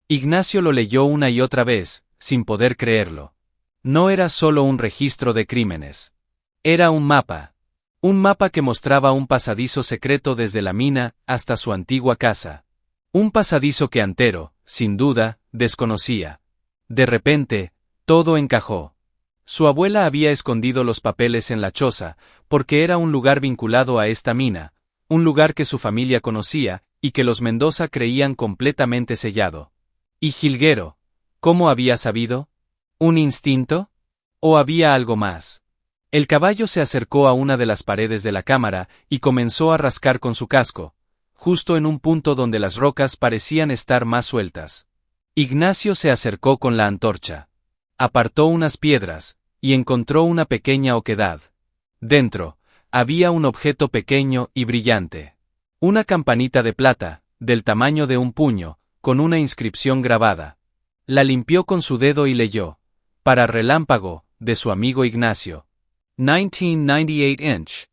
Ignacio lo leyó una y otra vez, sin poder creerlo. No era solo un registro de crímenes. Era un mapa. Un mapa que mostraba un pasadizo secreto desde la mina hasta su antigua casa. Un pasadizo que Antero, sin duda, desconocía. De repente, todo encajó. Su abuela había escondido los papeles en la choza, porque era un lugar vinculado a esta mina, un lugar que su familia conocía, y que los Mendoza creían completamente sellado. ¿Y Jilguero? ¿Cómo había sabido? ¿Un instinto? ¿O había algo más? El caballo se acercó a una de las paredes de la cámara y comenzó a rascar con su casco, justo en un punto donde las rocas parecían estar más sueltas. Ignacio se acercó con la antorcha. Apartó unas piedras, y encontró una pequeña oquedad. Dentro, había un objeto pequeño y brillante. Una campanita de plata, del tamaño de un puño, con una inscripción grabada. La limpió con su dedo y leyó: para Relámpago, de su amigo Ignacio. 1998 inch.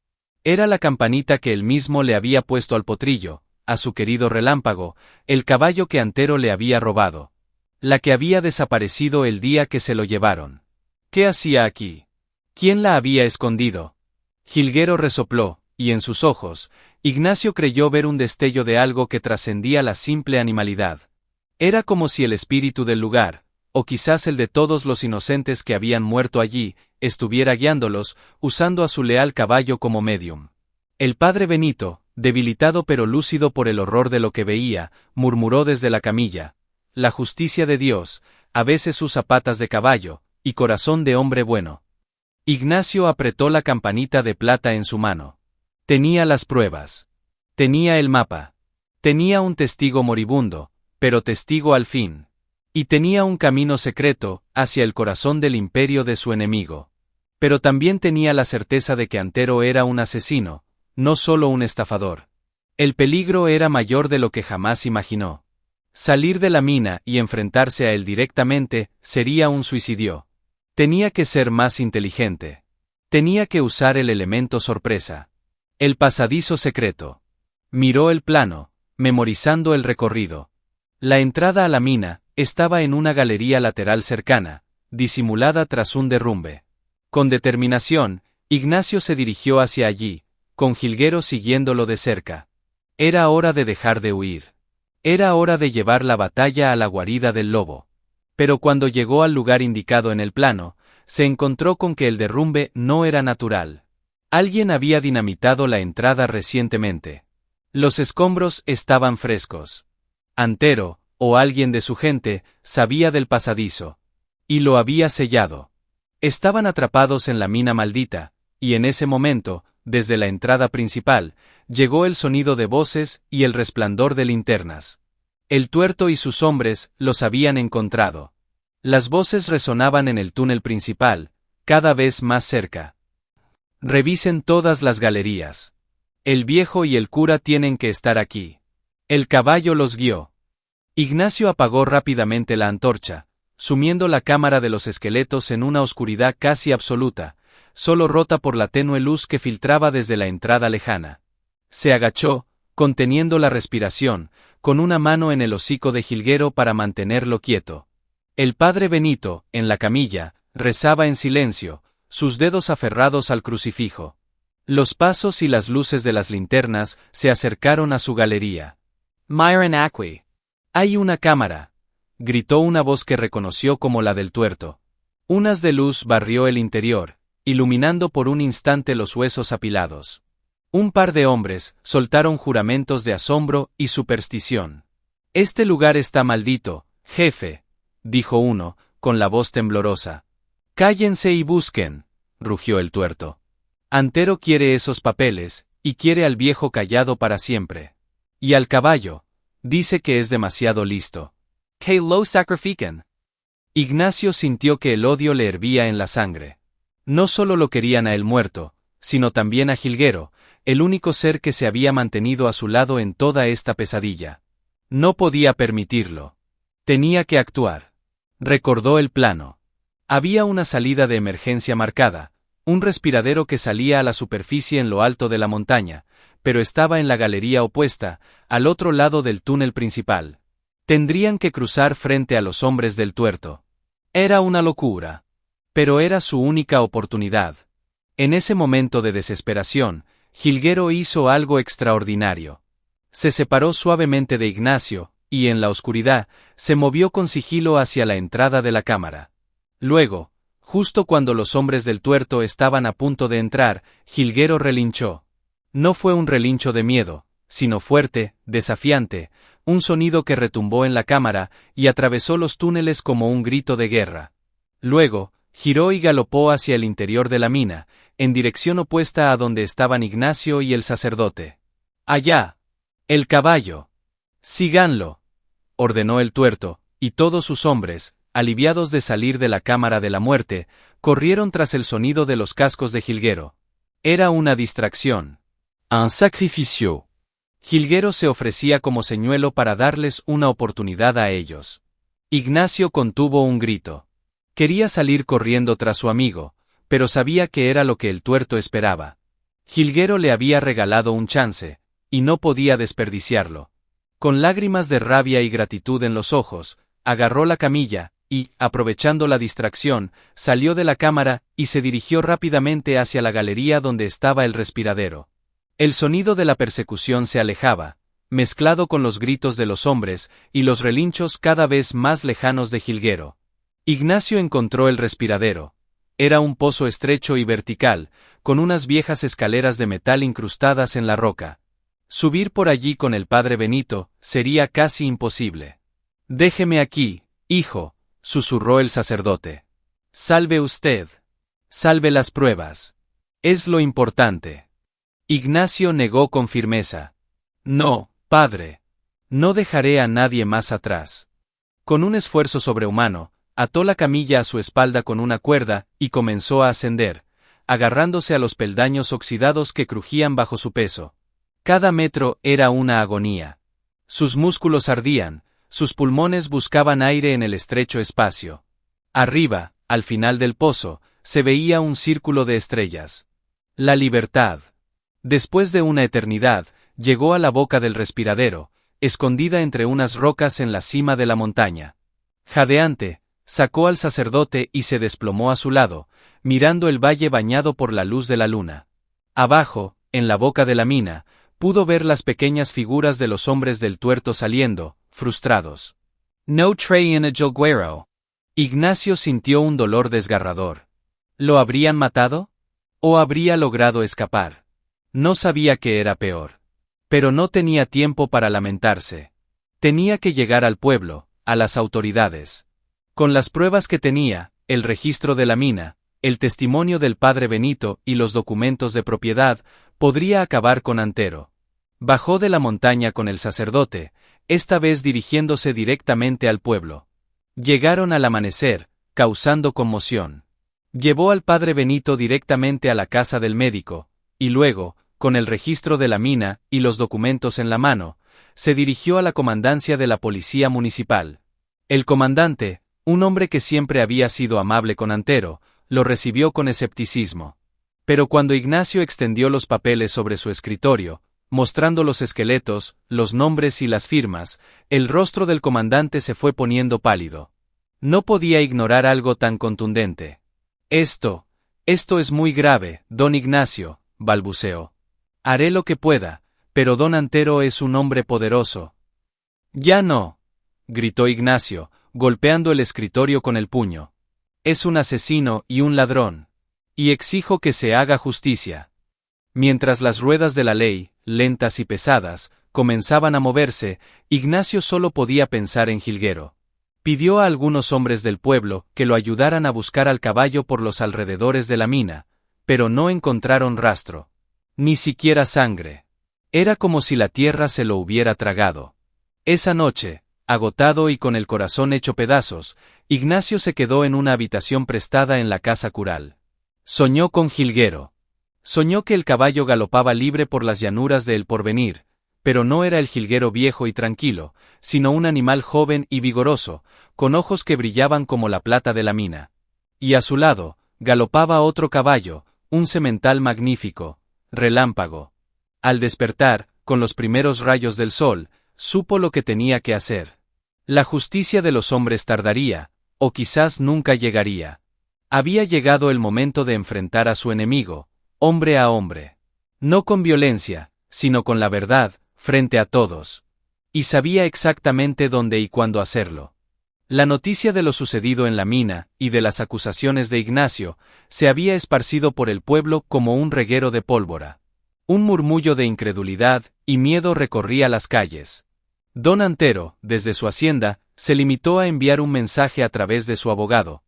Era la campanita que él mismo le había puesto al potrillo, a su querido Relámpago, el caballo que Antero le había robado. La que había desaparecido el día que se lo llevaron. ¿Qué hacía aquí? ¿Quién la había escondido? Jilguero resopló, y en sus ojos, Ignacio creyó ver un destello de algo que trascendía la simple animalidad. Era como si el espíritu del lugar, o quizás el de todos los inocentes que habían muerto allí, estuviera guiándolos, usando a su leal caballo como medium. El padre Benito, debilitado pero lúcido por el horror de lo que veía, murmuró desde la camilla: la justicia de Dios, a veces usa patas de caballo, y corazón de hombre bueno. Ignacio apretó la campanita de plata en su mano. Tenía las pruebas. Tenía el mapa. Tenía un testigo moribundo, pero testigo al fin. Y tenía un camino secreto, hacia el corazón del imperio de su enemigo. Pero también tenía la certeza de que Antero era un asesino, no solo un estafador. El peligro era mayor de lo que jamás imaginó. Salir de la mina y enfrentarse a él directamente sería un suicidio. Tenía que ser más inteligente. Tenía que usar el elemento sorpresa. El pasadizo secreto. Miró el plano, memorizando el recorrido. La entrada a la mina estaba en una galería lateral cercana, disimulada tras un derrumbe. Con determinación, Ignacio se dirigió hacia allí, con Jilguero siguiéndolo de cerca. Era hora de dejar de huir. Era hora de llevar la batalla a la guarida del lobo. Pero cuando llegó al lugar indicado en el plano, se encontró con que el derrumbe no era natural. Alguien había dinamitado la entrada recientemente. Los escombros estaban frescos. Antero, o alguien de su gente, sabía del pasadizo. Y lo había sellado. Estaban atrapados en la mina maldita, y en ese momento, desde la entrada principal, llegó el sonido de voces y el resplandor de linternas. El tuerto y sus hombres los habían encontrado. Las voces resonaban en el túnel principal, cada vez más cerca. Revisen todas las galerías. El viejo y el cura tienen que estar aquí. El caballo los guió. Ignacio apagó rápidamente la antorcha, sumiendo la cámara de los esqueletos en una oscuridad casi absoluta, solo rota por la tenue luz que filtraba desde la entrada lejana. Se agachó, conteniendo la respiración, con una mano en el hocico de Jilguero para mantenerlo quieto. El padre Benito, en la camilla, rezaba en silencio, sus dedos aferrados al crucifijo. Los pasos y las luces de las linternas se acercaron a su galería. «Myron Acqui. Hay una cámara», gritó una voz que reconoció como la del tuerto. Un haz de luz barrió el interior, iluminando por un instante los huesos apilados. Un par de hombres soltaron juramentos de asombro y superstición. «Este lugar está maldito, jefe», dijo uno, con la voz temblorosa. «Cállense y busquen», rugió el tuerto. «Antero quiere esos papeles, y quiere al viejo callado para siempre. Y al caballo. Dice que es demasiado listo. Que lo sacrifiquen». Ignacio sintió que el odio le hervía en la sangre. No solo lo querían a él muerto, sino también a Jilguero, el único ser que se había mantenido a su lado en toda esta pesadilla. No podía permitirlo. Tenía que actuar. Recordó el plano. Había una salida de emergencia marcada, un respiradero que salía a la superficie en lo alto de la montaña, pero estaba en la galería opuesta, al otro lado del túnel principal. Tendrían que cruzar frente a los hombres del tuerto. Era una locura. Pero era su única oportunidad. En ese momento de desesperación, Jilguero hizo algo extraordinario. Se separó suavemente de Ignacio, y en la oscuridad, se movió con sigilo hacia la entrada de la cámara. Luego, justo cuando los hombres del tuerto estaban a punto de entrar, Jilguero relinchó. No fue un relincho de miedo, sino fuerte, desafiante, un sonido que retumbó en la cámara y atravesó los túneles como un grito de guerra. Luego, giró y galopó hacia el interior de la mina, en dirección opuesta a donde estaban Ignacio y el sacerdote. «Allá. El caballo. Síganlo», ordenó el tuerto, y todos sus hombres, aliviados de salir de la cámara de la muerte, corrieron tras el sonido de los cascos de Jilguero. Era una distracción. Un sacrificio. Jilguero se ofrecía como señuelo para darles una oportunidad a ellos. Ignacio contuvo un grito. Quería salir corriendo tras su amigo, pero sabía que era lo que el tuerto esperaba. Jilguero le había regalado un chance, y no podía desperdiciarlo. Con lágrimas de rabia y gratitud en los ojos, agarró la camilla, y, aprovechando la distracción, salió de la cámara y se dirigió rápidamente hacia la galería donde estaba el respiradero. El sonido de la persecución se alejaba, mezclado con los gritos de los hombres y los relinchos cada vez más lejanos de Jilguero. Ignacio encontró el respiradero. Era un pozo estrecho y vertical, con unas viejas escaleras de metal incrustadas en la roca. Subir por allí con el padre Benito sería casi imposible. «Déjeme aquí, hijo», susurró el sacerdote. «Salve usted. Salve las pruebas. Es lo importante». Ignacio negó con firmeza. «No, padre. No dejaré a nadie más atrás». Con un esfuerzo sobrehumano, ató la camilla a su espalda con una cuerda y comenzó a ascender, agarrándose a los peldaños oxidados que crujían bajo su peso. Cada metro era una agonía. Sus músculos ardían, sus pulmones buscaban aire en el estrecho espacio. Arriba, al final del pozo, se veía un círculo de estrellas. La libertad. Después de una eternidad, llegó a la boca del respiradero, escondida entre unas rocas en la cima de la montaña. Jadeante, sacó al sacerdote y se desplomó a su lado, mirando el valle bañado por la luz de la luna. Abajo, en la boca de la mina, pudo ver las pequeñas figuras de los hombres del tuerto saliendo, frustrados. No trae en el Jilguero. Ignacio sintió un dolor desgarrador. ¿Lo habrían matado? ¿O habría logrado escapar? No sabía qué era peor. Pero no tenía tiempo para lamentarse. Tenía que llegar al pueblo, a las autoridades. Con las pruebas que tenía, el registro de la mina, el testimonio del padre Benito y los documentos de propiedad, podría acabar con Antero. Bajó de la montaña con el sacerdote, esta vez dirigiéndose directamente al pueblo. Llegaron al amanecer, causando conmoción. Llevó al padre Benito directamente a la casa del médico, y luego, con el registro de la mina y los documentos en la mano, se dirigió a la comandancia de la policía municipal. El comandante, un hombre que siempre había sido amable con Antero, lo recibió con escepticismo. Pero cuando Ignacio extendió los papeles sobre su escritorio, mostrando los esqueletos, los nombres y las firmas, el rostro del comandante se fue poniendo pálido. No podía ignorar algo tan contundente. Esto es muy grave, don Ignacio», balbuceó. «Haré lo que pueda, pero don Antero es un hombre poderoso». «Ya no», gritó Ignacio, golpeando el escritorio con el puño. «Es un asesino y un ladrón. Y exijo que se haga justicia». Mientras las ruedas de la ley, lentas y pesadas, comenzaban a moverse, Ignacio solo podía pensar en Jilguero. Pidió a algunos hombres del pueblo que lo ayudaran a buscar al caballo por los alrededores de la mina, pero no encontraron rastro. Ni siquiera sangre. Era como si la tierra se lo hubiera tragado. Esa noche, agotado y con el corazón hecho pedazos, Ignacio se quedó en una habitación prestada en la casa cural. Soñó con Jilguero. Soñó que el caballo galopaba libre por las llanuras de El Porvenir, pero no era el Jilguero viejo y tranquilo, sino un animal joven y vigoroso, con ojos que brillaban como la plata de la mina. Y a su lado, galopaba otro caballo, un semental magnífico, Relámpago. Al despertar, con los primeros rayos del sol, supo lo que tenía que hacer. La justicia de los hombres tardaría, o quizás nunca llegaría. Había llegado el momento de enfrentar a su enemigo, hombre a hombre. No con violencia, sino con la verdad, frente a todos. Y sabía exactamente dónde y cuándo hacerlo. La noticia de lo sucedido en la mina, y de las acusaciones de Ignacio, se había esparcido por el pueblo como un reguero de pólvora. Un murmullo de incredulidad y miedo recorría las calles. Don Antero, desde su hacienda, se limitó a enviar un mensaje a través de su abogado.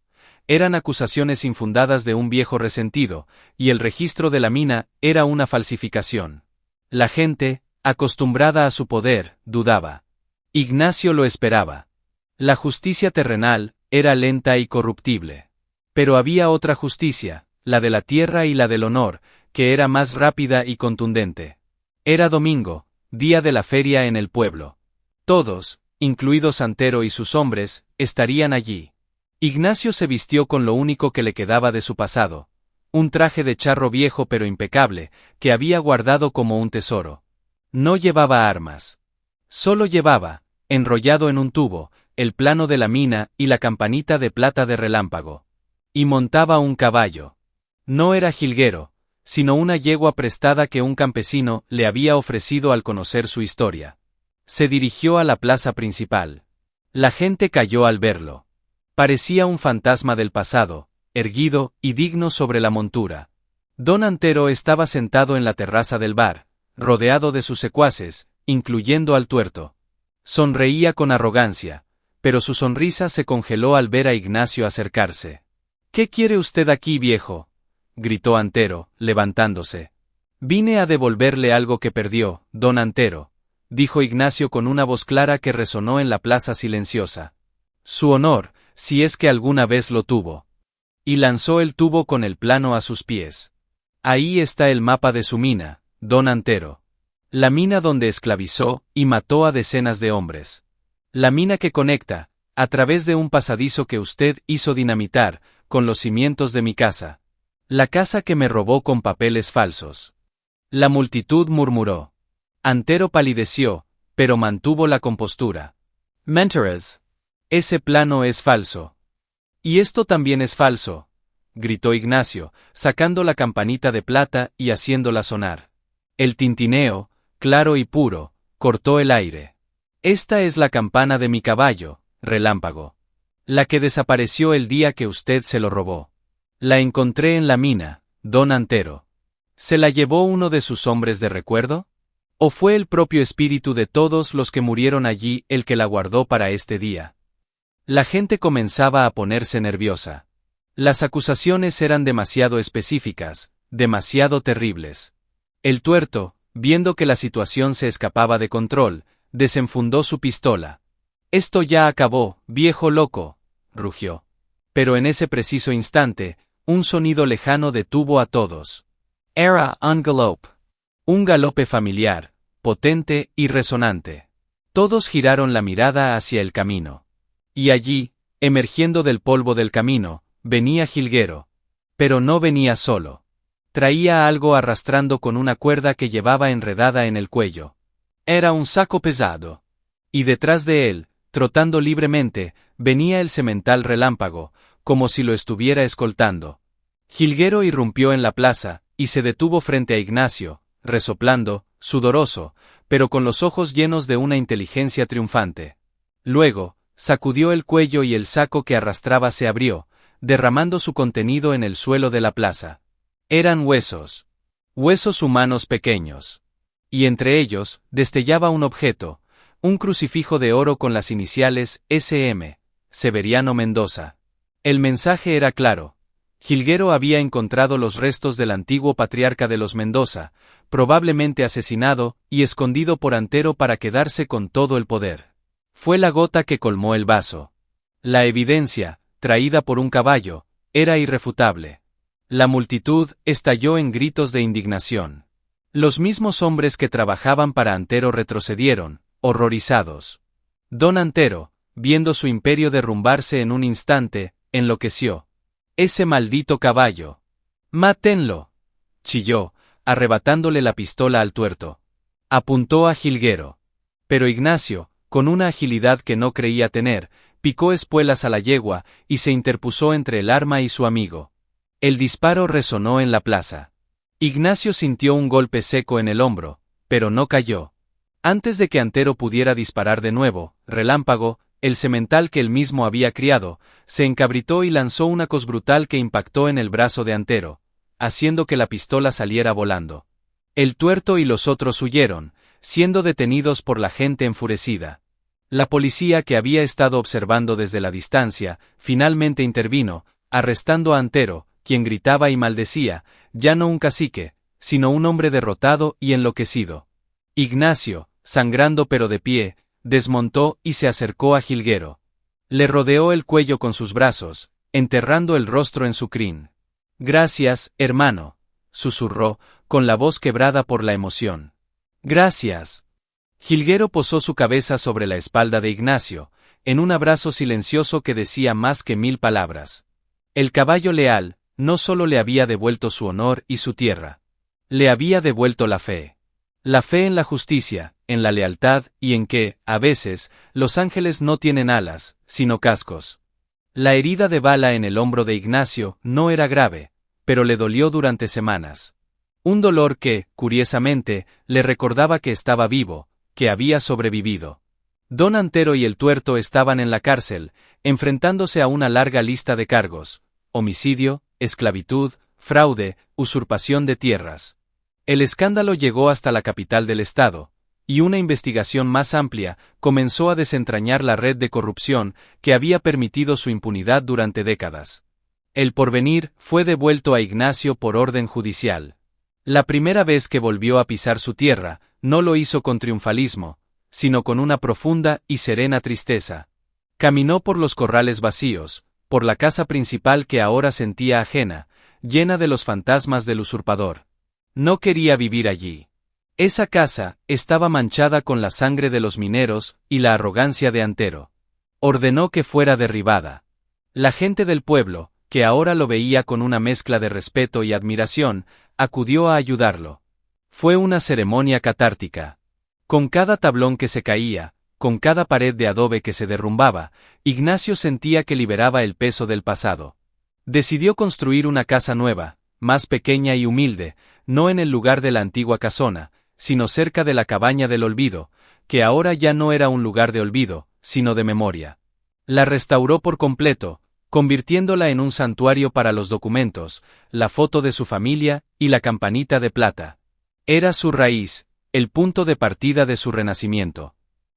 Eran acusaciones infundadas de un viejo resentido, y el registro de la mina era una falsificación. La gente, acostumbrada a su poder, dudaba. Ignacio lo esperaba. La justicia terrenal era lenta y corruptible. Pero había otra justicia, la de la tierra y la del honor, que era más rápida y contundente. Era domingo, día de la feria en el pueblo. Todos, incluidos Antero y sus hombres, estarían allí. Ignacio se vistió con lo único que le quedaba de su pasado, un traje de charro viejo pero impecable, que había guardado como un tesoro. No llevaba armas. Solo llevaba, enrollado en un tubo, el plano de la mina y la campanita de plata de Relámpago. Y montaba un caballo. No era jilguero, sino una yegua prestada que un campesino le había ofrecido al conocer su historia. Se dirigió a la plaza principal. La gente cayó al verlo. Parecía un fantasma del pasado, erguido y digno sobre la montura. Don Antero estaba sentado en la terraza del bar, rodeado de sus secuaces, incluyendo al tuerto. Sonreía con arrogancia, pero su sonrisa se congeló al ver a Ignacio acercarse. «¿Qué quiere usted aquí, viejo?», gritó Antero, levantándose. «Vine a devolverle algo que perdió, don Antero», dijo Ignacio con una voz clara que resonó en la plaza silenciosa. «Su honor, si es que alguna vez lo tuvo». Y lanzó el tubo con el plano a sus pies. «Ahí está el mapa de su mina, don Antero. La mina donde esclavizó y mató a decenas de hombres. La mina que conecta, a través de un pasadizo que usted hizo dinamitar, con los cimientos de mi casa. La casa que me robó con papeles falsos». La multitud murmuró. Antero palideció, pero mantuvo la compostura. «Mentiras. Ese plano es falso». «Y esto también es falso», gritó Ignacio, sacando la campanita de plata y haciéndola sonar. El tintineo, claro y puro, cortó el aire. «Esta es la campana de mi caballo, Relámpago. La que desapareció el día que usted se lo robó. La encontré en la mina, don Antero. ¿Se la llevó uno de sus hombres de recuerdo? ¿O fue el propio espíritu de todos los que murieron allí el que la guardó para este día?» La gente comenzaba a ponerse nerviosa. Las acusaciones eran demasiado específicas, demasiado terribles. El tuerto, viendo que la situación se escapaba de control, desenfundó su pistola. «Esto ya acabó, viejo loco», rugió. Pero en ese preciso instante, un sonido lejano detuvo a todos. Era un galope. Un galope familiar, potente y resonante. Todos giraron la mirada hacia el camino. Y allí, emergiendo del polvo del camino, venía Jilguero. Pero no venía solo. Traía algo arrastrando con una cuerda que llevaba enredada en el cuello. Era un saco pesado. Y detrás de él, trotando libremente, venía el semental Relámpago, como si lo estuviera escoltando. Jilguero irrumpió en la plaza, y se detuvo frente a Ignacio, resoplando, sudoroso, pero con los ojos llenos de una inteligencia triunfante. Luego, sacudió el cuello y el saco que arrastraba se abrió, derramando su contenido en el suelo de la plaza. Eran huesos. Huesos humanos pequeños. Y entre ellos, destellaba un objeto, un crucifijo de oro con las iniciales SM, Severiano Mendoza. El mensaje era claro. Jilguero había encontrado los restos del antiguo patriarca de los Mendoza, probablemente asesinado y escondido por Antero para quedarse con todo el poder. Fue la gota que colmó el vaso. La evidencia, traída por un caballo, era irrefutable. La multitud estalló en gritos de indignación. Los mismos hombres que trabajaban para Antero retrocedieron, horrorizados. Don Antero, viendo su imperio derrumbarse en un instante, enloqueció. «Ese maldito caballo. ¡Mátenlo!», chilló, arrebatándole la pistola al tuerto. Apuntó a Jilguero. Pero Ignacio, con una agilidad que no creía tener, picó espuelas a la yegua y se interpuso entre el arma y su amigo. El disparo resonó en la plaza. Ignacio sintió un golpe seco en el hombro, pero no cayó. Antes de que Antero pudiera disparar de nuevo, Relámpago, el semental que él mismo había criado, se encabritó y lanzó una cos brutal que impactó en el brazo de Antero, haciendo que la pistola saliera volando. El tuerto y los otros huyeron, siendo detenidos por la gente enfurecida. La policía que había estado observando desde la distancia, finalmente intervino, arrestando a Antero, quien gritaba y maldecía, ya no un cacique, sino un hombre derrotado y enloquecido. Ignacio, sangrando pero de pie, desmontó y se acercó a Jilguero. Le rodeó el cuello con sus brazos, enterrando el rostro en su crin. «Gracias, hermano», susurró, con la voz quebrada por la emoción. «Gracias». Jilguero posó su cabeza sobre la espalda de Ignacio, en un abrazo silencioso que decía más que 1000 palabras. El caballo leal, no solo le había devuelto su honor y su tierra. Le había devuelto la fe. La fe en la justicia, en la lealtad y en que, a veces, los ángeles no tienen alas, sino cascos. La herida de bala en el hombro de Ignacio no era grave, pero le dolió durante semanas. Un dolor que, curiosamente, le recordaba que estaba vivo, que había sobrevivido. Don Antero y el Tuerto estaban en la cárcel, enfrentándose a una larga lista de cargos: homicidio, esclavitud, fraude, usurpación de tierras. El escándalo llegó hasta la capital del estado, y una investigación más amplia comenzó a desentrañar la red de corrupción que había permitido su impunidad durante décadas. El Porvenir fue devuelto a Ignacio por orden judicial. La primera vez que volvió a pisar su tierra, no lo hizo con triunfalismo, sino con una profunda y serena tristeza. Caminó por los corrales vacíos, por la casa principal que ahora sentía ajena, llena de los fantasmas del usurpador. No quería vivir allí. Esa casa estaba manchada con la sangre de los mineros y la arrogancia de Antero. Ordenó que fuera derribada. La gente del pueblo, que ahora lo veía con una mezcla de respeto y admiración, acudió a ayudarlo. Fue una ceremonia catártica. Con cada tablón que se caía, con cada pared de adobe que se derrumbaba, Ignacio sentía que liberaba el peso del pasado. Decidió construir una casa nueva, más pequeña y humilde, no en el lugar de la antigua casona, sino cerca de la cabaña del olvido, que ahora ya no era un lugar de olvido, sino de memoria. La restauró por completo, convirtiéndola en un santuario para los documentos, la foto de su familia y la campanita de plata. Era su raíz, el punto de partida de su renacimiento.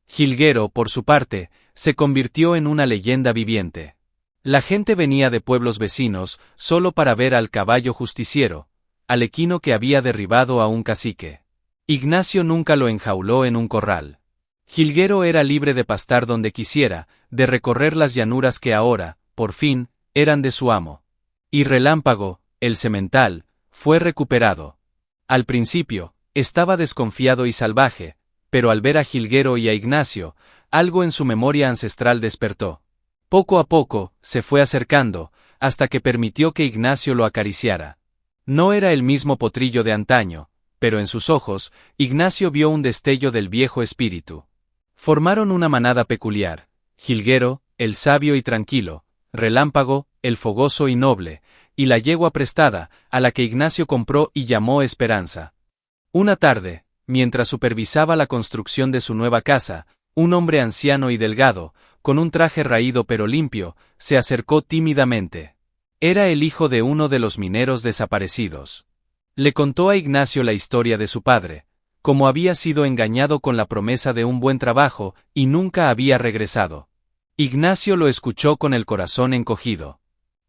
Jilguero, por su parte, se convirtió en una leyenda viviente. La gente venía de pueblos vecinos solo para ver al caballo justiciero, al equino que había derribado a un cacique. Ignacio nunca lo enjauló en un corral. Jilguero era libre de pastar donde quisiera, de recorrer las llanuras que ahora, por fin, eran de su amo. Y Relámpago, el semental, fue recuperado. Al principio, estaba desconfiado y salvaje, pero al ver a Jilguero y a Ignacio, algo en su memoria ancestral despertó. Poco a poco, se fue acercando, hasta que permitió que Ignacio lo acariciara. No era el mismo potrillo de antaño, pero en sus ojos, Ignacio vio un destello del viejo espíritu. Formaron una manada peculiar: Jilguero, el sabio y tranquilo; Relámpago, el fogoso y noble; y la yegua prestada, a la que Ignacio compró y llamó Esperanza. Una tarde, mientras supervisaba la construcción de su nueva casa, un hombre anciano y delgado, con un traje raído pero limpio, se acercó tímidamente. Era el hijo de uno de los mineros desaparecidos. Le contó a Ignacio la historia de su padre, cómo había sido engañado con la promesa de un buen trabajo y nunca había regresado. Ignacio lo escuchó con el corazón encogido.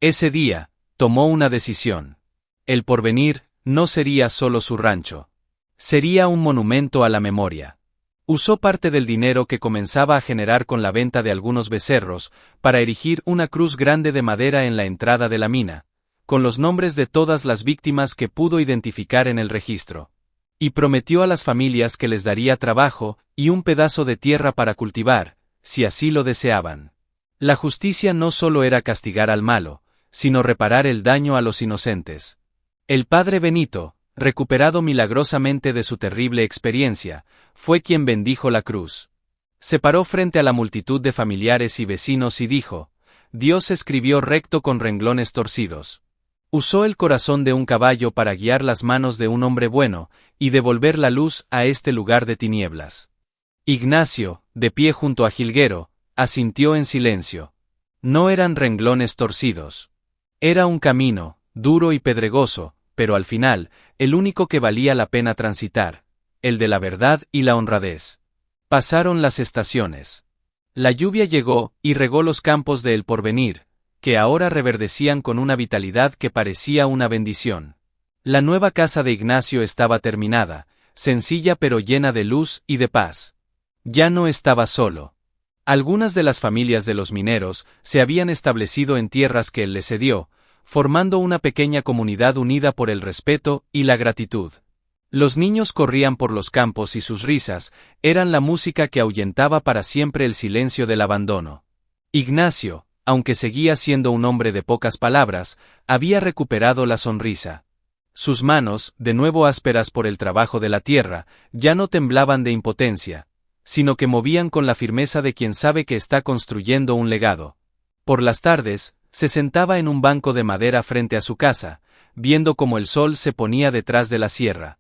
Ese día, tomó una decisión. El Porvenir no sería solo su rancho. Sería un monumento a la memoria. Usó parte del dinero que comenzaba a generar con la venta de algunos becerros para erigir una cruz grande de madera en la entrada de la mina, con los nombres de todas las víctimas que pudo identificar en el registro. Y prometió a las familias que les daría trabajo y un pedazo de tierra para cultivar, si así lo deseaban. La justicia no solo era castigar al malo, sino reparar el daño a los inocentes. El padre Benito, recuperado milagrosamente de su terrible experiencia, fue quien bendijo la cruz. Se paró frente a la multitud de familiares y vecinos y dijo: Dios escribió recto con renglones torcidos. Usó el corazón de un caballo para guiar las manos de un hombre bueno, y devolver la luz a este lugar de tinieblas. Ignacio, de pie junto a Jilguero, asintió en silencio. No eran renglones torcidos. Era un camino, duro y pedregoso, pero al final, el único que valía la pena transitar, el de la verdad y la honradez. Pasaron las estaciones. La lluvia llegó y regó los campos de El Porvenir, que ahora reverdecían con una vitalidad que parecía una bendición. La nueva casa de Ignacio estaba terminada, sencilla pero llena de luz y de paz. Ya no estaba solo. Algunas de las familias de los mineros se habían establecido en tierras que él les cedió, formando una pequeña comunidad unida por el respeto y la gratitud. Los niños corrían por los campos y sus risas eran la música que ahuyentaba para siempre el silencio del abandono. Ignacio, aunque seguía siendo un hombre de pocas palabras, había recuperado la sonrisa. Sus manos, de nuevo ásperas por el trabajo de la tierra, ya no temblaban de impotencia, sino que movían con la firmeza de quien sabe que está construyendo un legado. Por las tardes, se sentaba en un banco de madera frente a su casa, viendo cómo el sol se ponía detrás de la sierra.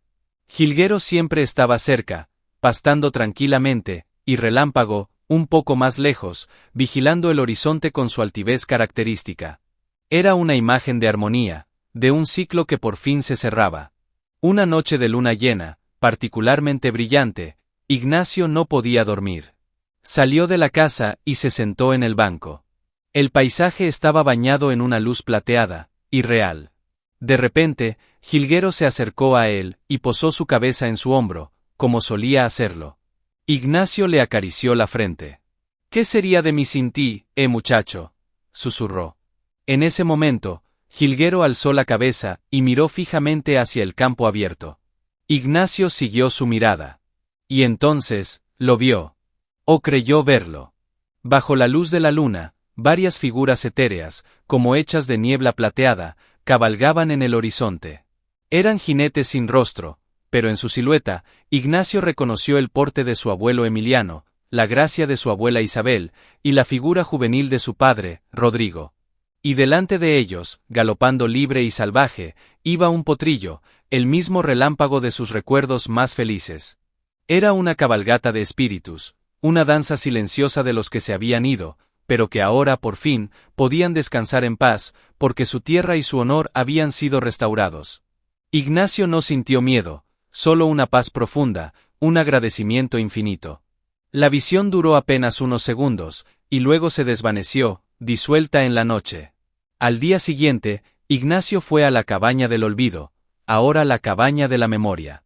Jilguero siempre estaba cerca, pastando tranquilamente, y Relámpago, un poco más lejos, vigilando el horizonte con su altivez característica. Era una imagen de armonía, de un ciclo que por fin se cerraba. Una noche de luna llena, particularmente brillante, Ignacio no podía dormir. Salió de la casa y se sentó en el banco. El paisaje estaba bañado en una luz plateada, irreal. De repente, Gilguero se acercó a él y posó su cabeza en su hombro, como solía hacerlo. Ignacio le acarició la frente. «¿Qué sería de mí sin ti, muchacho?», susurró. En ese momento, Gilguero alzó la cabeza y miró fijamente hacia el campo abierto. Ignacio siguió su mirada. Y entonces, lo vio. O creyó verlo. Bajo la luz de la luna, varias figuras etéreas, como hechas de niebla plateada, cabalgaban en el horizonte. Eran jinetes sin rostro, pero en su silueta, Ignacio reconoció el porte de su abuelo Emiliano, la gracia de su abuela Isabel, y la figura juvenil de su padre, Rodrigo. Y delante de ellos, galopando libre y salvaje, iba un potrillo, el mismo relámpago de sus recuerdos más felices. Era una cabalgata de espíritus, una danza silenciosa de los que se habían ido, pero que ahora, por fin, podían descansar en paz, porque su tierra y su honor habían sido restaurados. Ignacio no sintió miedo, solo una paz profunda, un agradecimiento infinito. La visión duró apenas unos segundos, y luego se desvaneció, disuelta en la noche. Al día siguiente, Ignacio fue a la cabaña del olvido, ahora la cabaña de la memoria.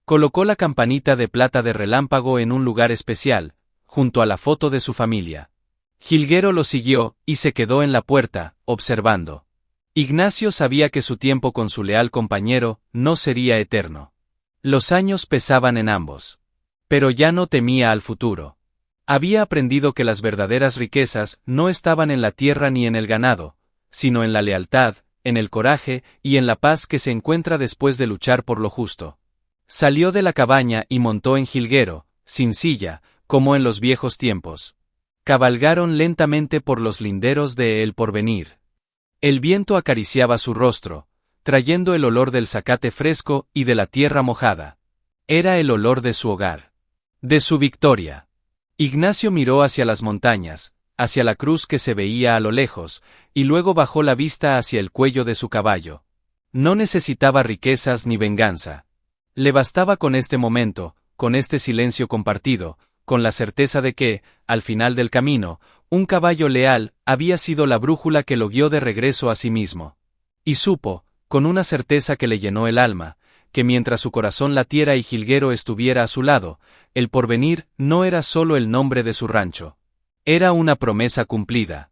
Colocó la campanita de plata de Relámpago en un lugar especial, junto a la foto de su familia. Gilguero lo siguió, y se quedó en la puerta, observando. Ignacio sabía que su tiempo con su leal compañero no sería eterno. Los años pesaban en ambos. Pero ya no temía al futuro. Había aprendido que las verdaderas riquezas no estaban en la tierra ni en el ganado, sino en la lealtad, en el coraje y en la paz que se encuentra después de luchar por lo justo. Salió de la cabaña y montó en Gilguero, sin silla, como en los viejos tiempos. Cabalgaron lentamente por los linderos de El Porvenir. El viento acariciaba su rostro, trayendo el olor del zacate fresco y de la tierra mojada. Era el olor de su hogar. De su victoria. Ignacio miró hacia las montañas, hacia la cruz que se veía a lo lejos, y luego bajó la vista hacia el cuello de su caballo. No necesitaba riquezas ni venganza. Le bastaba con este momento, con este silencio compartido, con la certeza de que, al final del camino, un caballo leal había sido la brújula que lo guió de regreso a sí mismo. Y supo, con una certeza que le llenó el alma, que mientras su corazón latiera y Gilguero estuviera a su lado, El Porvenir no era solo el nombre de su rancho. Era una promesa cumplida.